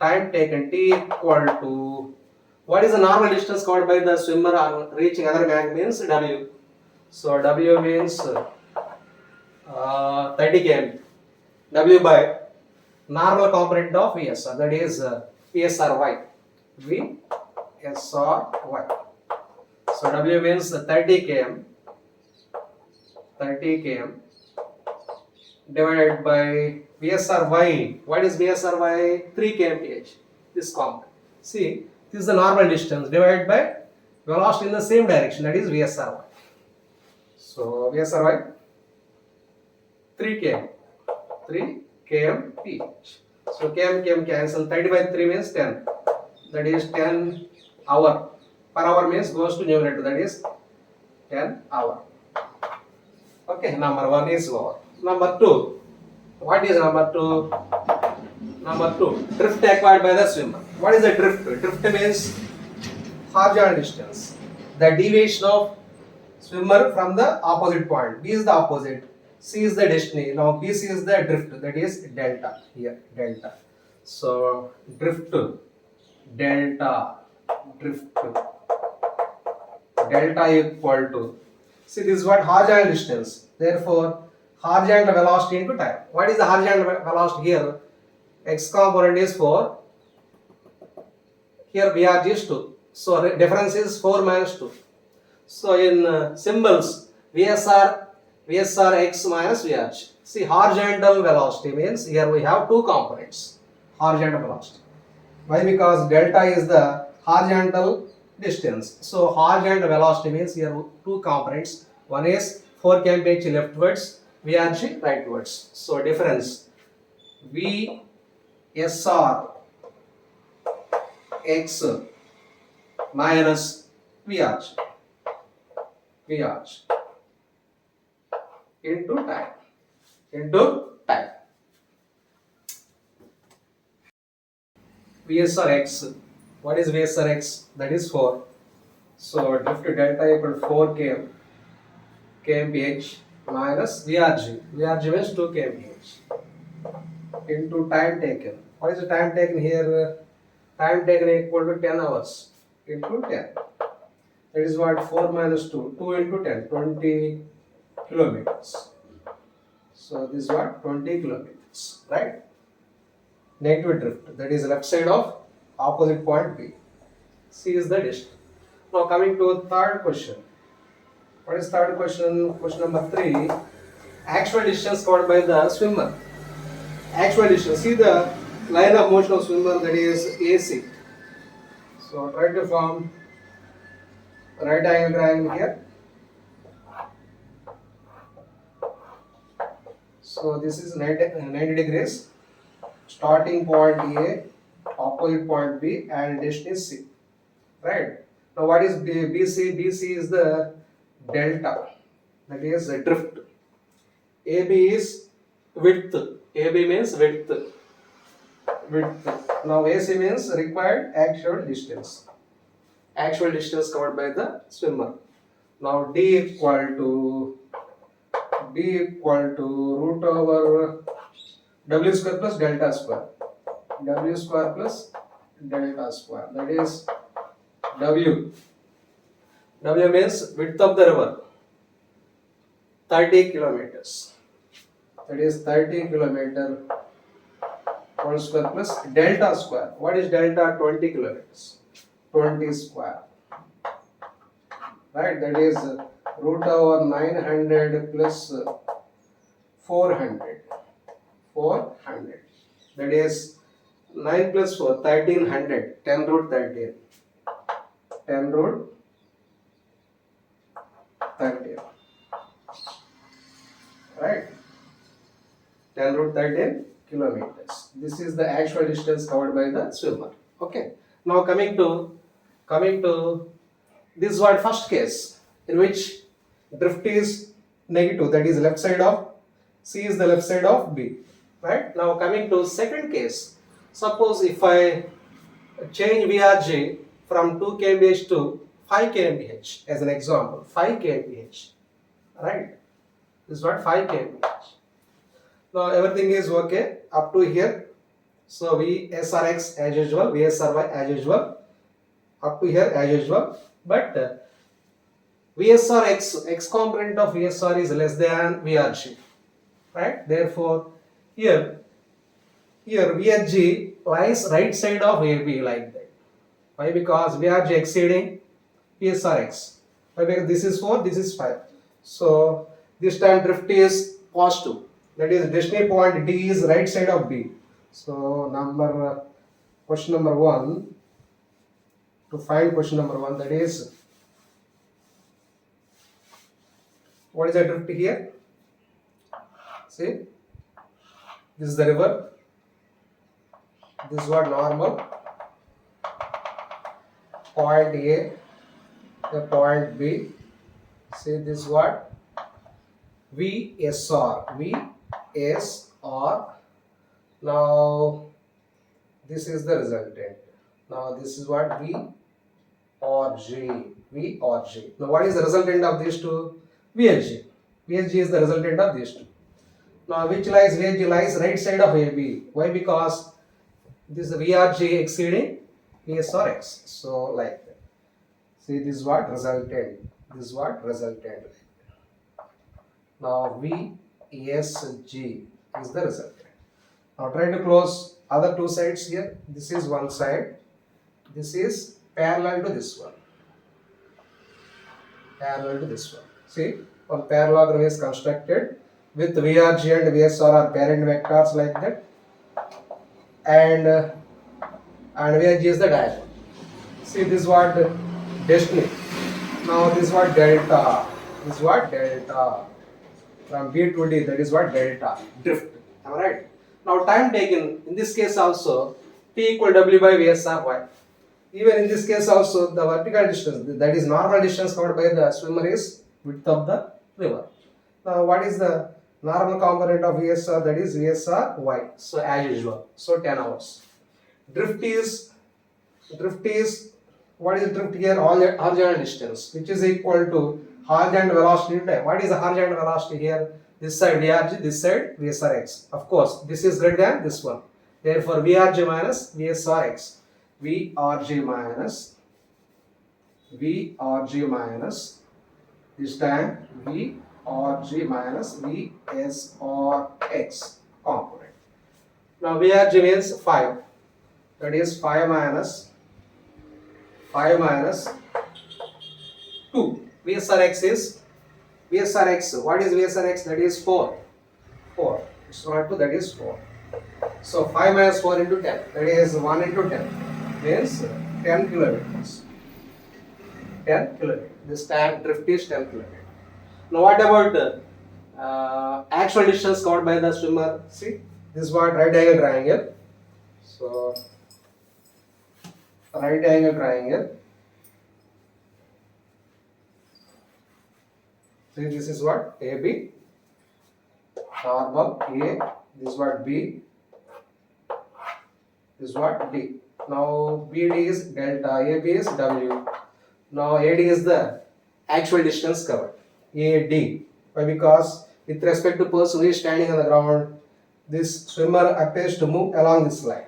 Time taken T equal to, what is the normal distance covered by the swimmer on reaching other bank means W. So W means 30 km. W by normal component of VSR, that is VSRY. VSRY. So W means 30 km. 30 km divided by VSRY. What is VSRY? 3 kmph. This component. See, this is the normal distance divided by velocity in the same direction, that is VSRY. So VSRY 3 km. 3 kmph. So km cancel. 30 by 3 means 10. That is 10 hour. Per hour means goes to numerator, that is 10 hour. Okay, number 1 is over. Number 2. What is number 2? Number 2. Drift acquired by the swimmer. What is the drift? Drift means horizontal distance. The deviation of swimmer from the opposite point. B is the opposite. C is the destiny. Now BC is the drift. That is delta. Here, delta. So drift. Delta equal to, see, this is what horizontal distance. Therefore, horizontal velocity into time. What is the horizontal velocity here? X component is 4. Here VRG is 2. So difference is 4 minus 2. So in symbols, VSR X minus VRG. See, horizontal velocity means here we have 2 components. Horizontal velocity. Why? Because delta is the horizontal distance. So horizontal velocity means here 2 components. One is 4 kmph leftwards, VRG rightwards. So difference VSR X minus VRG. VRG into time. VSR X. What is VSR X? That is 4. So drift delta equal to 4 kmph minus VRG. VRG means 2 kmph into time taken. What is the time taken here? Time taken equal to 10 hours into 10. That is what 4 minus 2. 2 into 10, 20 kilometers. So this is what 20 kilometers, right? Negative drift. That is left side of opposite point B. C is the distance. Now coming to third question. What is third question? Question number 3. Actual distance covered by the swimmer. Actual distance. See the line of motion of swimmer, that is AC. So try to form right angle triangle here. So this is 90 degrees. Starting point A, opposite point B, and distance C. Right. Now what is BC? BC is the delta. That is the drift. AB is width. AB means width. Now AC means required actual distance. Actual distance covered by the swimmer. Now D equal to root over W square plus delta square. W square plus delta square. That is W. W means width of the river. 30 kilometers. That is 30 kilometer whole square plus delta square. What is delta? 20 kilometers. 20 square. Right, that is root over 900 plus 400. 400. That is 9 plus 4, 1300. 10 root 13. 10 root 13. Right? 10 root 13 kilometers. This is the actual distance covered by the swimmer. Okay. Now coming to this one first case in which drift is negative, that is left side of C is the left side of B. Right? Now coming to second case, suppose if I change VRG from 2 kmph to 5 kmph as an example, 5 kmph. Right? This is what 5 kmph. Now everything is okay up to here. So VSRX as usual, VSRY as usual, up to here as usual. But VSRX, X component of VSR is less than VRG. Right? Therefore, here VRG lies right side of AB like that. Why? Because VRG exceeding VSRX. Why? Because this is 4, this is 5. So this time drift is positive. That is destiny point D is right side of B. So question number 1. To find question number 1, that is, what is the drift here? See, this is the river. This is what normal. Point A, the point B. See, this is what VSR. Now this is the resultant. Now this is what V or G. Now what is the resultant of these two? VHG. VHG is the resultant of these two. Now which lies? VHG lies right side of AB. Why? Because this is VRG exceeding VSRX. So like that. See, this is what resultant. This is what resultant. Now VSG is the resultant. Now try to close other two sides here. This is one side. This is parallel to this one. Parallel to this one. See, one parallelogram is constructed with VRG and VSR are parent vectors like that. And VRG is the diagonal. See, this is what destiny. Now this is what delta. This is what delta. From B to D, that is what delta. Drift. Alright. Now time taken, in this case also, T equal W by VSRY. Even in this case also, the vertical distance, that is normal distance covered by the swimmer is width of the river. Now what is the normal component of VSR? That is VSR Y. So as usual. So 10 hours. Drift is what is drift here? Horizontal distance, which is equal to horizontal velocity time. What is the horizontal velocity here? This side VRG, this side VSRX. Of course, this is greater than this one. Therefore, VRG minus VSRX. VRG minus this time VRG minus VSRX component. Now VRG means 5. That is 5 minus 2. VSRX is VSRX. What is VSRX? That is 4. 4. It's not 2, that is 4. So 5 minus 4 into 10. That is 1 into 10. Means 10 kilometers. 10 kilometers. This time drift is 10 kilometers. Now what about the actual distance covered by the swimmer? See, this is what right angle triangle. So right angle triangle. See, this is what AB, normal A, this is what B, this is what D. Now BD is delta, AB is W. Now AD is the actual distance covered. AD. Why? Because with respect to person who is standing on the ground, this swimmer appears to move along this line.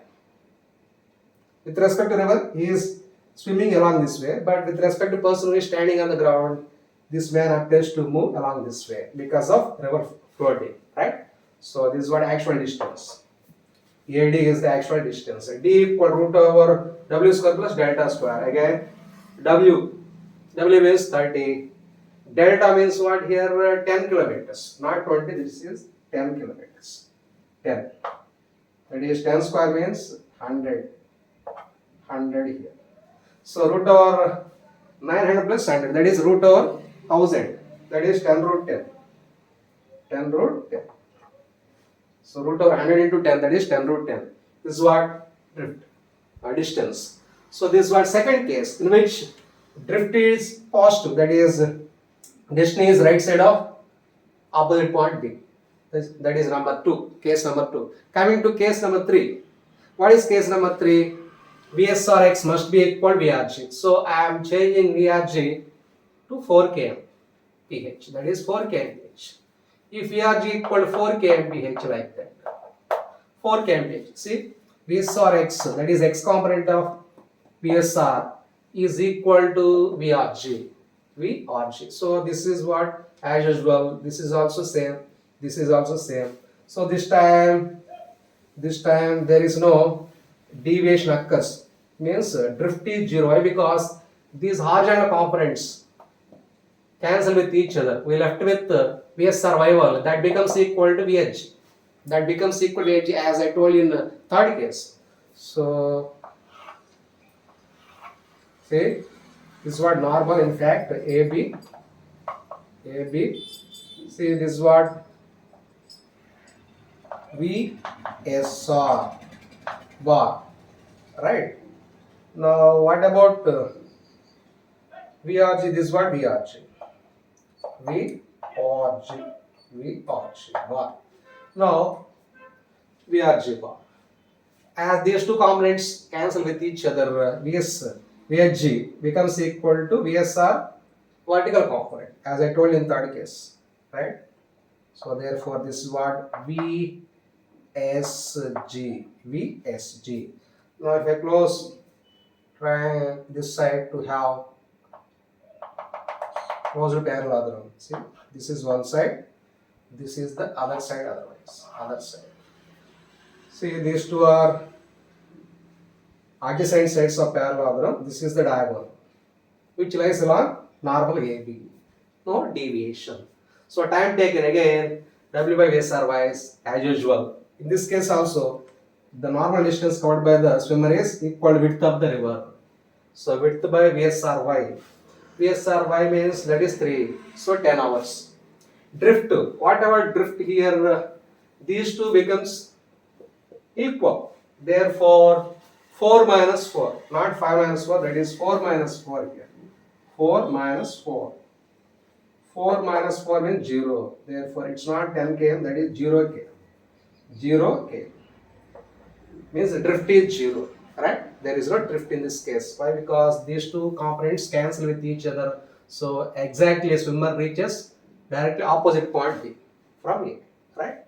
With respect to river, he is swimming along this way, but with respect to person who is standing on the ground, this man appears to move along this way because of river flooding, right? So this is what actual distance. AD is the actual distance. D equal root over W square plus delta square. Again, W means 30. Delta means what here? 10 kilometers, not 20. This is 10 kilometers. 10. That is 10 square means 100. 100 here. So root over 900 plus 100. That is root over 1000. That is 10 root 10. 10 root 10. So root over 100 into 10. That is 10 root 10. This is what drift distance. So this is what second case in which drift is positive. That is destiny is right side of opposite point B. That is number 2. Case number 2. Coming to case number 3. What is case number 3? VSRX must be equal to VRG. So I am changing VRG to 4 km pH. That is 4 km pH. If VRG equal to 4 km pH like that. 4 km pH. See, VSRX, that is X component of VSR, is equal to VRG. So this is what as usual. This is also same. This is also same. So this time there is no deviation occurs. Means drift is 0. Why? Because these horizontal components cancel with each other. We left with VS survival. That becomes equal to VH. That becomes equal to VH as I told in the third case. So see, this is what normal. In fact, AB. See, this is what VSR bar. Right. Now what about VRG? This is what VRG. VRG bar. Now VRG bar. As these two components cancel with each other, VHG becomes equal to VSR vertical component, as I told in third case, right? So therefore, this is what VSG. Now if I close, try this side to have closed parallelogram. See, this is one side, this is the other side. Other side. See, these two are adjacent sides of parallelogram. This is the diagonal, which lies along normal AB. No deviation. So time taken again, W by VSR wise as usual. In this case also, the normal distance covered by the swimmer is equal to width of the river. So width by VSRY. VSRY means that is 3. So 10 hours. Drift, whatever drift here, these two becomes equal. Therefore, 4 minus 4, not 5 minus 4, that is 4 minus 4 here. 4 minus 4. 4 minus 4 means 0. Therefore, it's not 10 km, that is 0 km. 0 km means the drift is 0. Right? There is no drift in this case. Why? Because these two components cancel with each other. So exactly a swimmer reaches directly opposite point B from A. Right?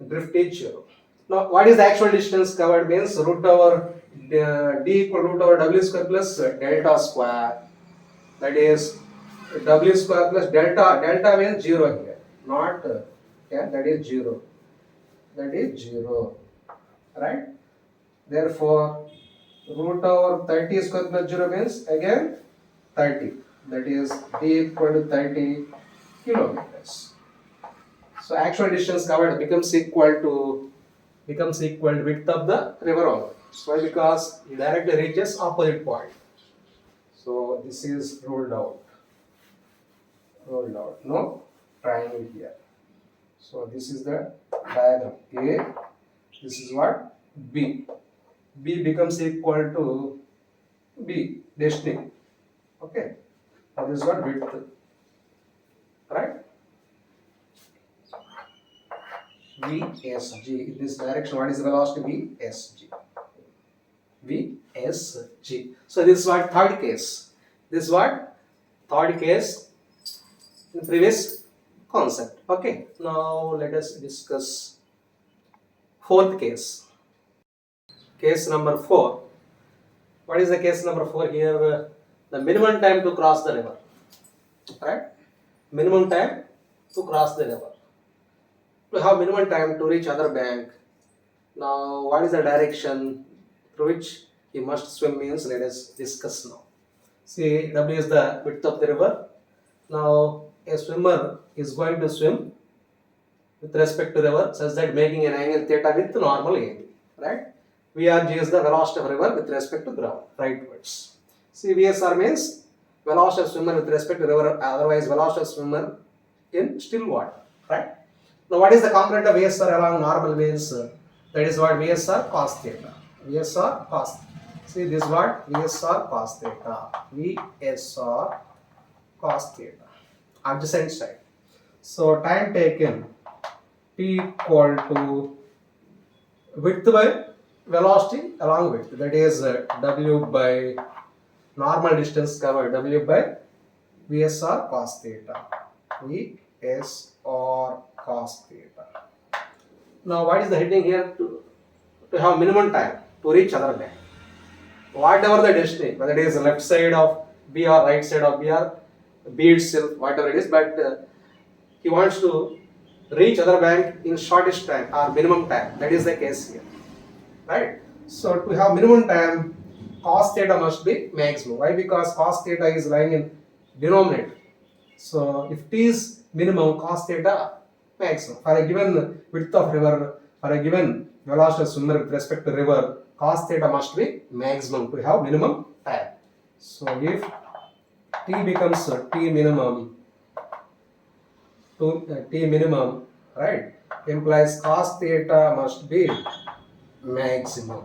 Drift is 0. Now, what is the actual distance covered means root over d equal root over w square plus delta square. That is w square plus delta. Delta means 0 here, not 10. That is 0. That is 0. Right? Therefore, root over 30 square plus 0 means again 30. That is d equal to 30 kilometers. So actual distance covered becomes equal to width of the river only. Why? Because it directly reaches opposite point. So this is ruled out. No triangle here. So this is the diagram A. This is what? B. B becomes equal to B, destiny. Okay. Now this is what width. Right? VSG. In this direction, what is the velocity? VSG. VSG. So this is what third case. This is what third case in previous concept. Okay. Now let us discuss fourth case. Case number 4. What is the case number 4 here? The minimum time to cross the river. Right? Minimum time to cross the river. To have minimum time to reach other bank. Now, what is the direction through which he must swim means? Let us discuss now. See, W is the width of the river. Now, a swimmer is going to swim with respect to river such that making an angle theta with normal angle. Right? VRG is the velocity of river with respect to ground, rightwards. See, VSR means velocity of swimmer with respect to river, otherwise velocity of swimmer in still water, right? Now, what is the component of VSR along normal means? That is what VSR cos theta. VSR cos. See, this is what VSR cos theta. VSR cos theta. Adjacent side. So, time taken T equal to width by velocity along width. That is W by normal distance covered. W by VSR cos theta. VSR cos theta. Now, what is the heading here? To have minimum time to reach other bank. Whatever the destiny, whether it is left side of B or right side of B or B itself, whatever it is, but he wants to reach other bank in shortest time or minimum time. That is the case here. Right? So, to have minimum time, cos theta must be maximum. Why? Because cos theta is lying in denominator. So, if T is minimum, cos theta maximum. For a given width of river, for a given velocity of swimmer with respect to river, cos theta must be maximum to have minimum time. So, if T becomes T minimum, to T minimum, right, implies cos theta must be maximum.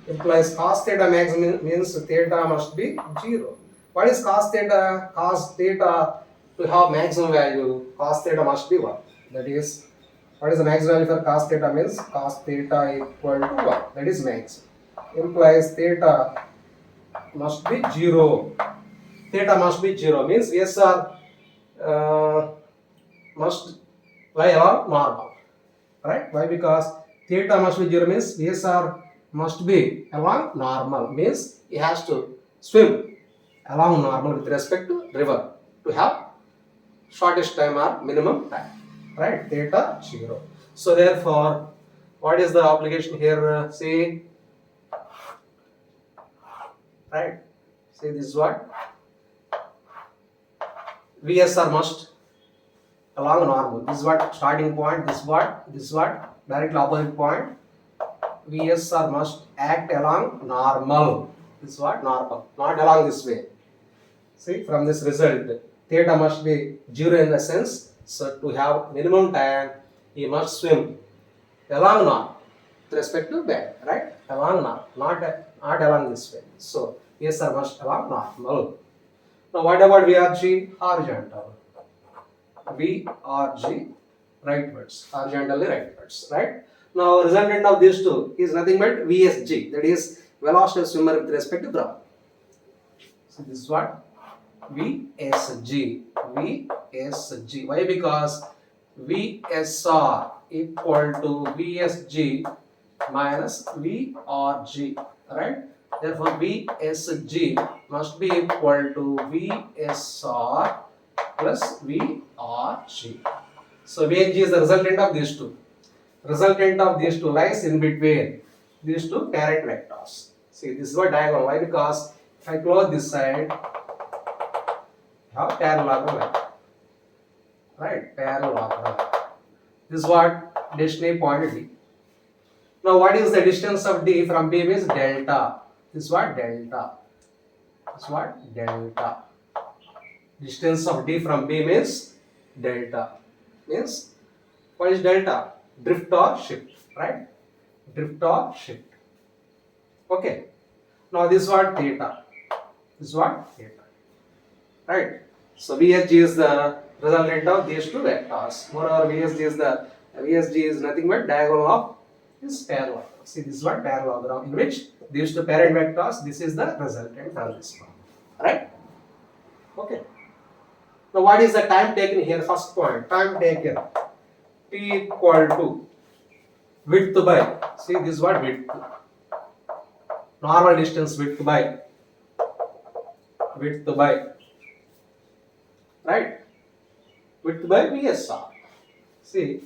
Implies cos theta maximum means theta must be 0. What is cos theta? Cos theta, to have maximum value, cos theta must be 1. That is, what is the maximum value for cos theta means? Cos theta equal to 1. That is maximum. Implies theta must be 0. Theta must be 0 means VSR must lie along normal. Right? Why? Because theta must be 0 means VSR must be along normal, means he has to swim along normal with respect to river to have shortest time or minimum time. Right? Theta 0. So therefore, what is the obligation here? See, right? See, this is what VSR must along normal. This is what starting point. This is what directly opposite point. VSR must act along normal. This is what normal, not along this way. See, from this result, theta must be 0 in the sense. So to have minimum time, he must swim along normal with respect to bed, right? Along normal, not along this way. So VSR must along normal. Now what about VRG? Horizontal. VRG rightwards, horizontally rightwards, right? Now resultant of these two is nothing but VSG, that is velocity of swimmer with respect to ground. So this is what VSG. VSG. Why? Because VSR equal to VSG minus VRG, right? Therefore VSG must be equal to VSR plus VRG. So VSG is the resultant of these two. Resultant of these two lies in between these two parent vectors. See, this is what diagonal. Why? Because if I close this side, I have parallelogram line. Right? Parallelogram. This is what destiny point D. Now, what is the distance of D from B means delta. This is what delta. This is what delta. Distance of D from B means delta. Means what is delta? Drift or shift, right? Drift or shift. Okay. Now this is what theta. This is what theta. Right? So VSG is the resultant of these two vectors. Moreover, VSG is nothing but diagonal of this parallelogram. See, this is what parallelogram in which these two parent vectors, this is the resultant from this one. Right? Okay. Now what is the time taken here? First point, time taken. T equal to width by, see this is what width, normal distance width by, right, width by VSR. See,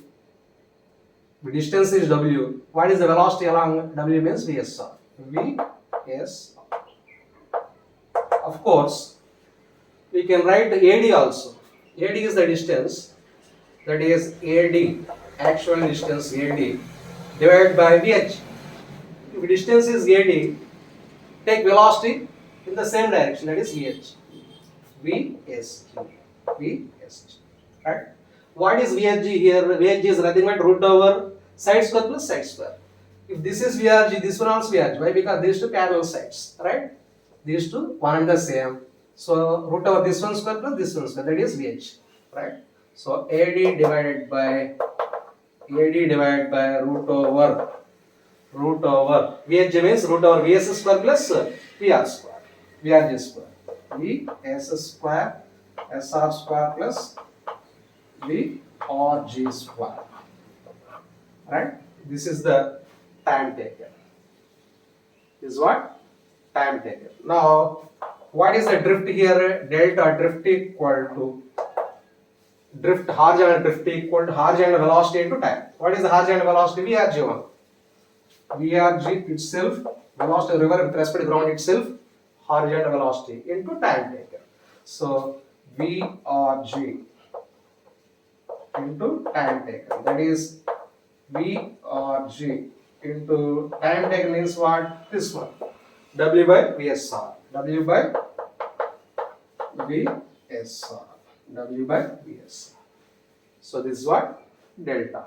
the distance is W, what is the velocity along W means VSR, VSR. Of course, we can write AD also. AD is the distance, that is AD, actual distance AD, divided by VH. If distance is AD, take velocity in the same direction, that is VH. VSG. Right? What is VHG here? VHG is nothing but root over side square plus side square. If this is VRG, this one also VRG. Why? Because these two parallel sides, right? These two one and the same. So root over this one square plus this one square, that is VH, right? So AD divided by root over VHG means root over VS square plus VR square, VRG square, VS square, SR square plus VRG square, right? This is the time taken. This is what? Time taken. Now, what is the drift here? Delta drift equal to horizontal drift equal to horizontal velocity into time. What is the horizontal velocity? VRG1. VRG itself, velocity of river with respect to ground itself, horizontal velocity into time taken. So VRG into time taken. That is VRG into time taken means what? This one. W by VSR. W by VSR. W by VSR. So this is what? Delta.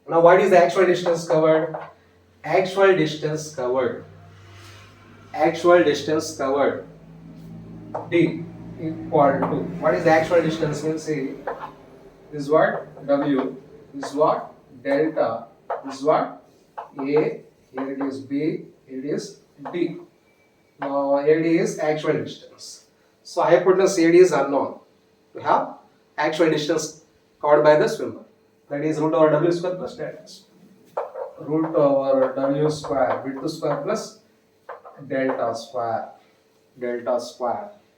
Now what is the actual distance covered? Actual distance covered D equal to, what is the actual distance means? See, this is what? W, this is what? Delta, this is what? A, here it is B, it is D. Now AD is actual distance. So hypotenuse AD is unknown. We have actual distance covered by the swimmer. That is root over W square plus delta square. Root over W square, width square plus delta square.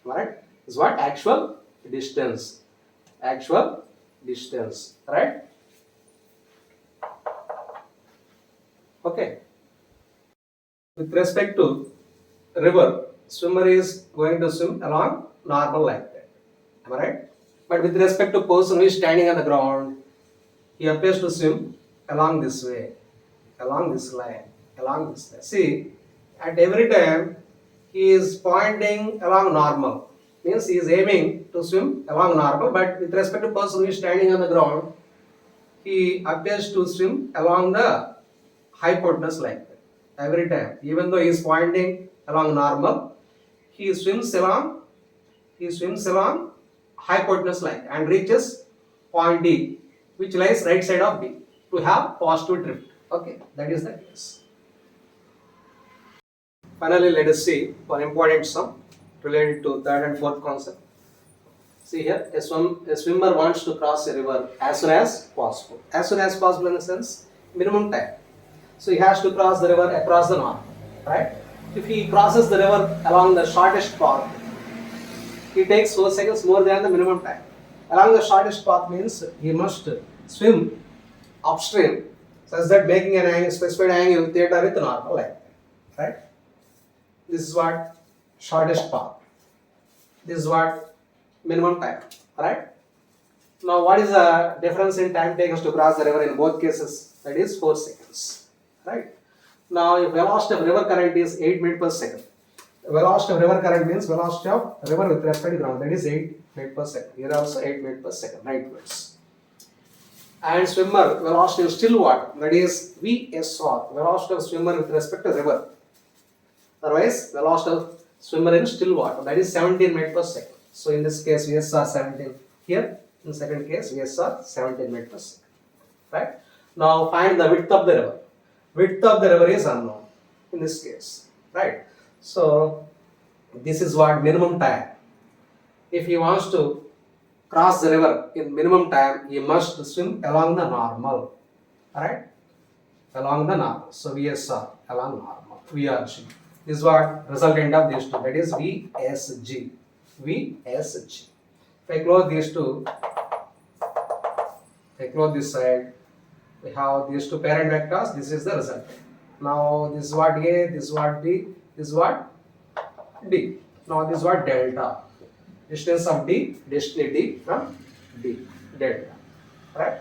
Right? This is what? Actual distance. Right? Okay. With respect to river, swimmer is going to swim along normal like that. Am I right? But with respect to person who is standing on the ground, he appears to swim along this way, along this line. See, at every time he is pointing along normal. Means he is aiming to swim along normal, but with respect to person who is standing on the ground, he appears to swim along the hypotenuse like that. Every time, even though he is pointing along normal, he swims along He swims along hypotenuse line and reaches point D, which lies right side of B, to have positive drift. Okay, that is the case. Finally, let us see one important sum related to third and fourth concept. See here, a swimmer wants to cross a river as soon as possible. As soon as possible in the sense, minimum time. So he has to cross the river across the north, right? If he crosses the river along the shortest path, it takes 4 seconds more than the minimum time. Along the shortest path means he must swim upstream such that making an angle, specified angle theta with normal line, right? This is what shortest path. This is what minimum time, right? Now, what is the difference in time taken to cross the river in both cases? That is 4 seconds, right? Now, if velocity of river current is 8 meters per second, velocity of river current means velocity of river with respect to ground, that is 8 meters per second. Here also 8 meters per second, rightwards. And swimmer velocity of still water, that is VSR, velocity of swimmer with respect to river. Otherwise, velocity of swimmer in still water, that is 17 meters per second. So in this case, VSR 17. Here, in second case, VSR 17 meters per second. Right? Now find the width of the river. Width of the river is unknown in this case. Right? So this is what minimum time. If he wants to cross the river in minimum time, he must swim along the normal. Alright? Along the normal. So VSR along normal. VRG. This is what resultant of these two, that is VSG. VSG. If I close these two, if I close this side, we have these two parent vectors, this is the resultant. Now this is what A, this is what B, this is what D. Now this is what delta. Distance of D, distance D from D, delta. Right?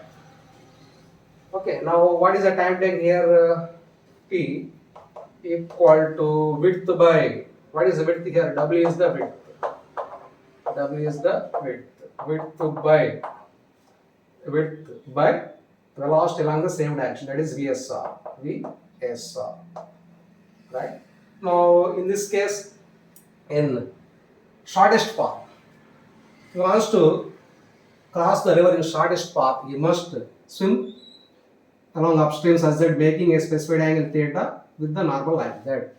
Okay, now what is the time taken here? P equal to width by, what is the width here? W is the width. W is the width. Width by velocity along the same direction, that is VSR. VSR. Right? Now in this case, in shortest path, he wants to cross the river in shortest path, he must swim along upstream such that making a specified angle theta with the normal like that.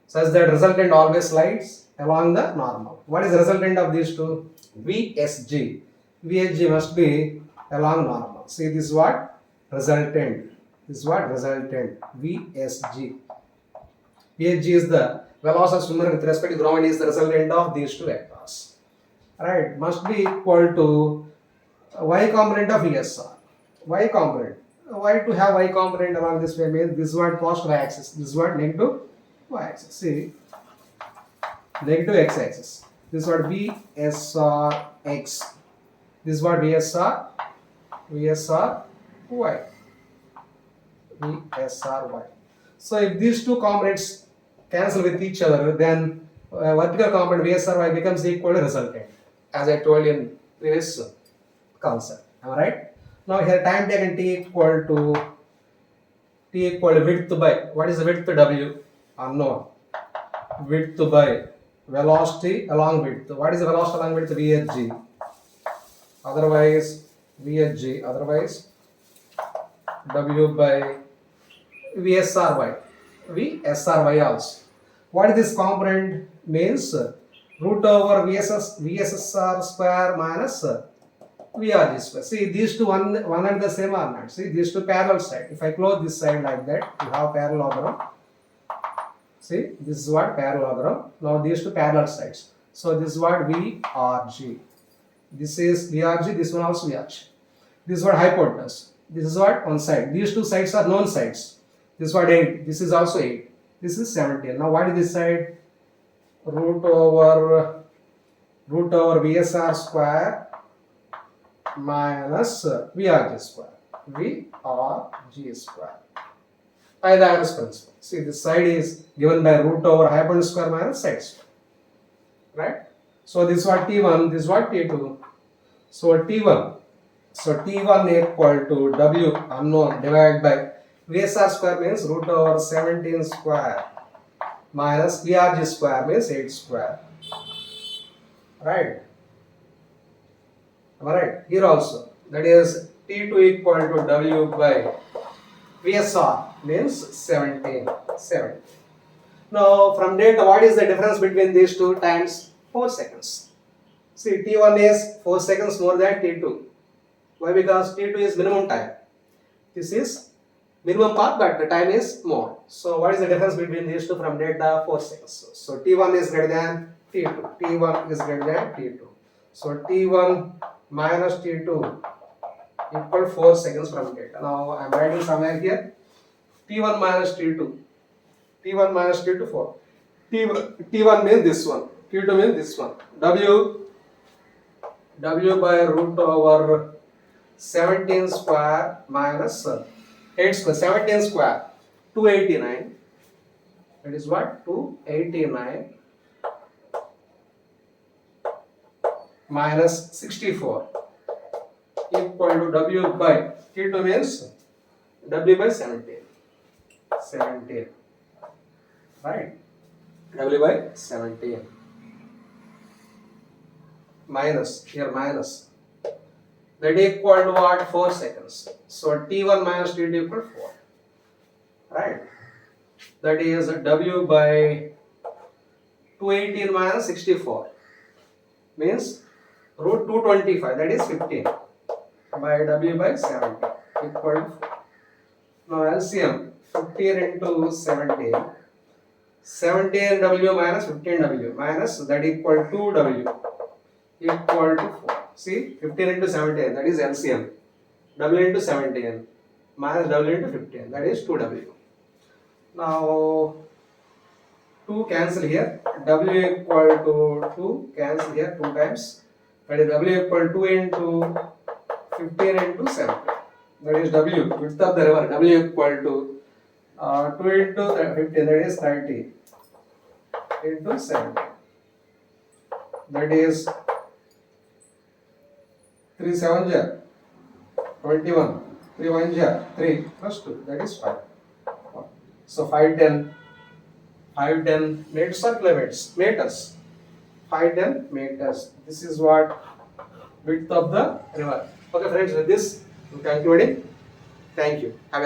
Such that resultant always lies along the normal. What is the resultant of these two? VSG. VSG must be along normal. See, this is what? Resultant. This is what? Resultant. VSG. VSG is the velocity of swimmer with respect to ground is the resultant of these two vectors. Right? Must be equal to y component of VSR. Y component. Why to have y component along this way means this is what positive y-axis. This is what negative y-axis. See, negative x-axis. This is what VSR x. This is what VSR y. VSR y. So if these two components cancel with each other, then vertical component VSR y becomes equal to resultant, as I told you in previous concept. Am I right? Now here time taken T equal to width by, what is the width W? Unknown. Width by velocity along width. What is the velocity along width? VSG. Otherwise VSG. Otherwise W by VSRY. VSRY also. What is this component? Means root over VSSR square minus VRG square. See, these two one and the same are not. See, these two parallel side. If I close this side like that, you have parallelogram. See, this is what parallelogram. Now these two parallel sides. So this is what VRG. This is VRG. This one also VRG. This is what hypotenuse. This is what one side. These two sides are known sides. This is what 8. This is also 8. This is 17. Now what is this side? Root over VSR square minus VRG square. VRG square. Pythagoras principle. See, this side is given by root over hypotenuse square minus side square. Right? So this is what T1, this is what T2. So T1. So T1 equal to W unknown divided by VSR square means root over 17 square minus VRG square means 8 square. right? Am I right? Here also, that is T2 equal to W by VSR means 17. Now from data, what is the difference between these two times? 4 seconds. See, T1 is 4 seconds more than T2. Why? Because T2 is minimum time. This is minimum path, but the time is more. So what is the difference between these two from data? 4 seconds. So T1 is greater than T2. T1 is greater than T2. So T1 minus T2 equal 4 seconds from data. Now I am writing somewhere here T1 minus T2. T1 minus T2 4. T1 means this one. T2 means this one. W by root over 17 square minus 8 square. 17 square 289. That is what? 289 minus 64 equal to W by T2 means W by 17. Right? W by 17 minus, here minus, that equal to what? 4 seconds. So T1 minus T2 equal 4. Right? That is W by 218 minus 64 means root 225, that is 15 by W by 17 equal to 4. Now LCM 15 into 17, 17W minus 15W minus, that equal to 2W equal to 4. See, 15 into 17, that is LCM. W into 17 minus W into 15, that is 2W. Now 2 cancel here, W equal to 2 cancel here 2 times, that is W equal to 2 into 15 into 17, that is W, width of the river, W equal to 2 into 15, that is 30 into 17, that is 3 7 ja 21, 3 1 ja 3 plus 2, that is 5. So 510 meters or kilometers? Meters. 510 meters. This is what width of the river. Okay friends, with this I'm concluding. Thank you. Have a nice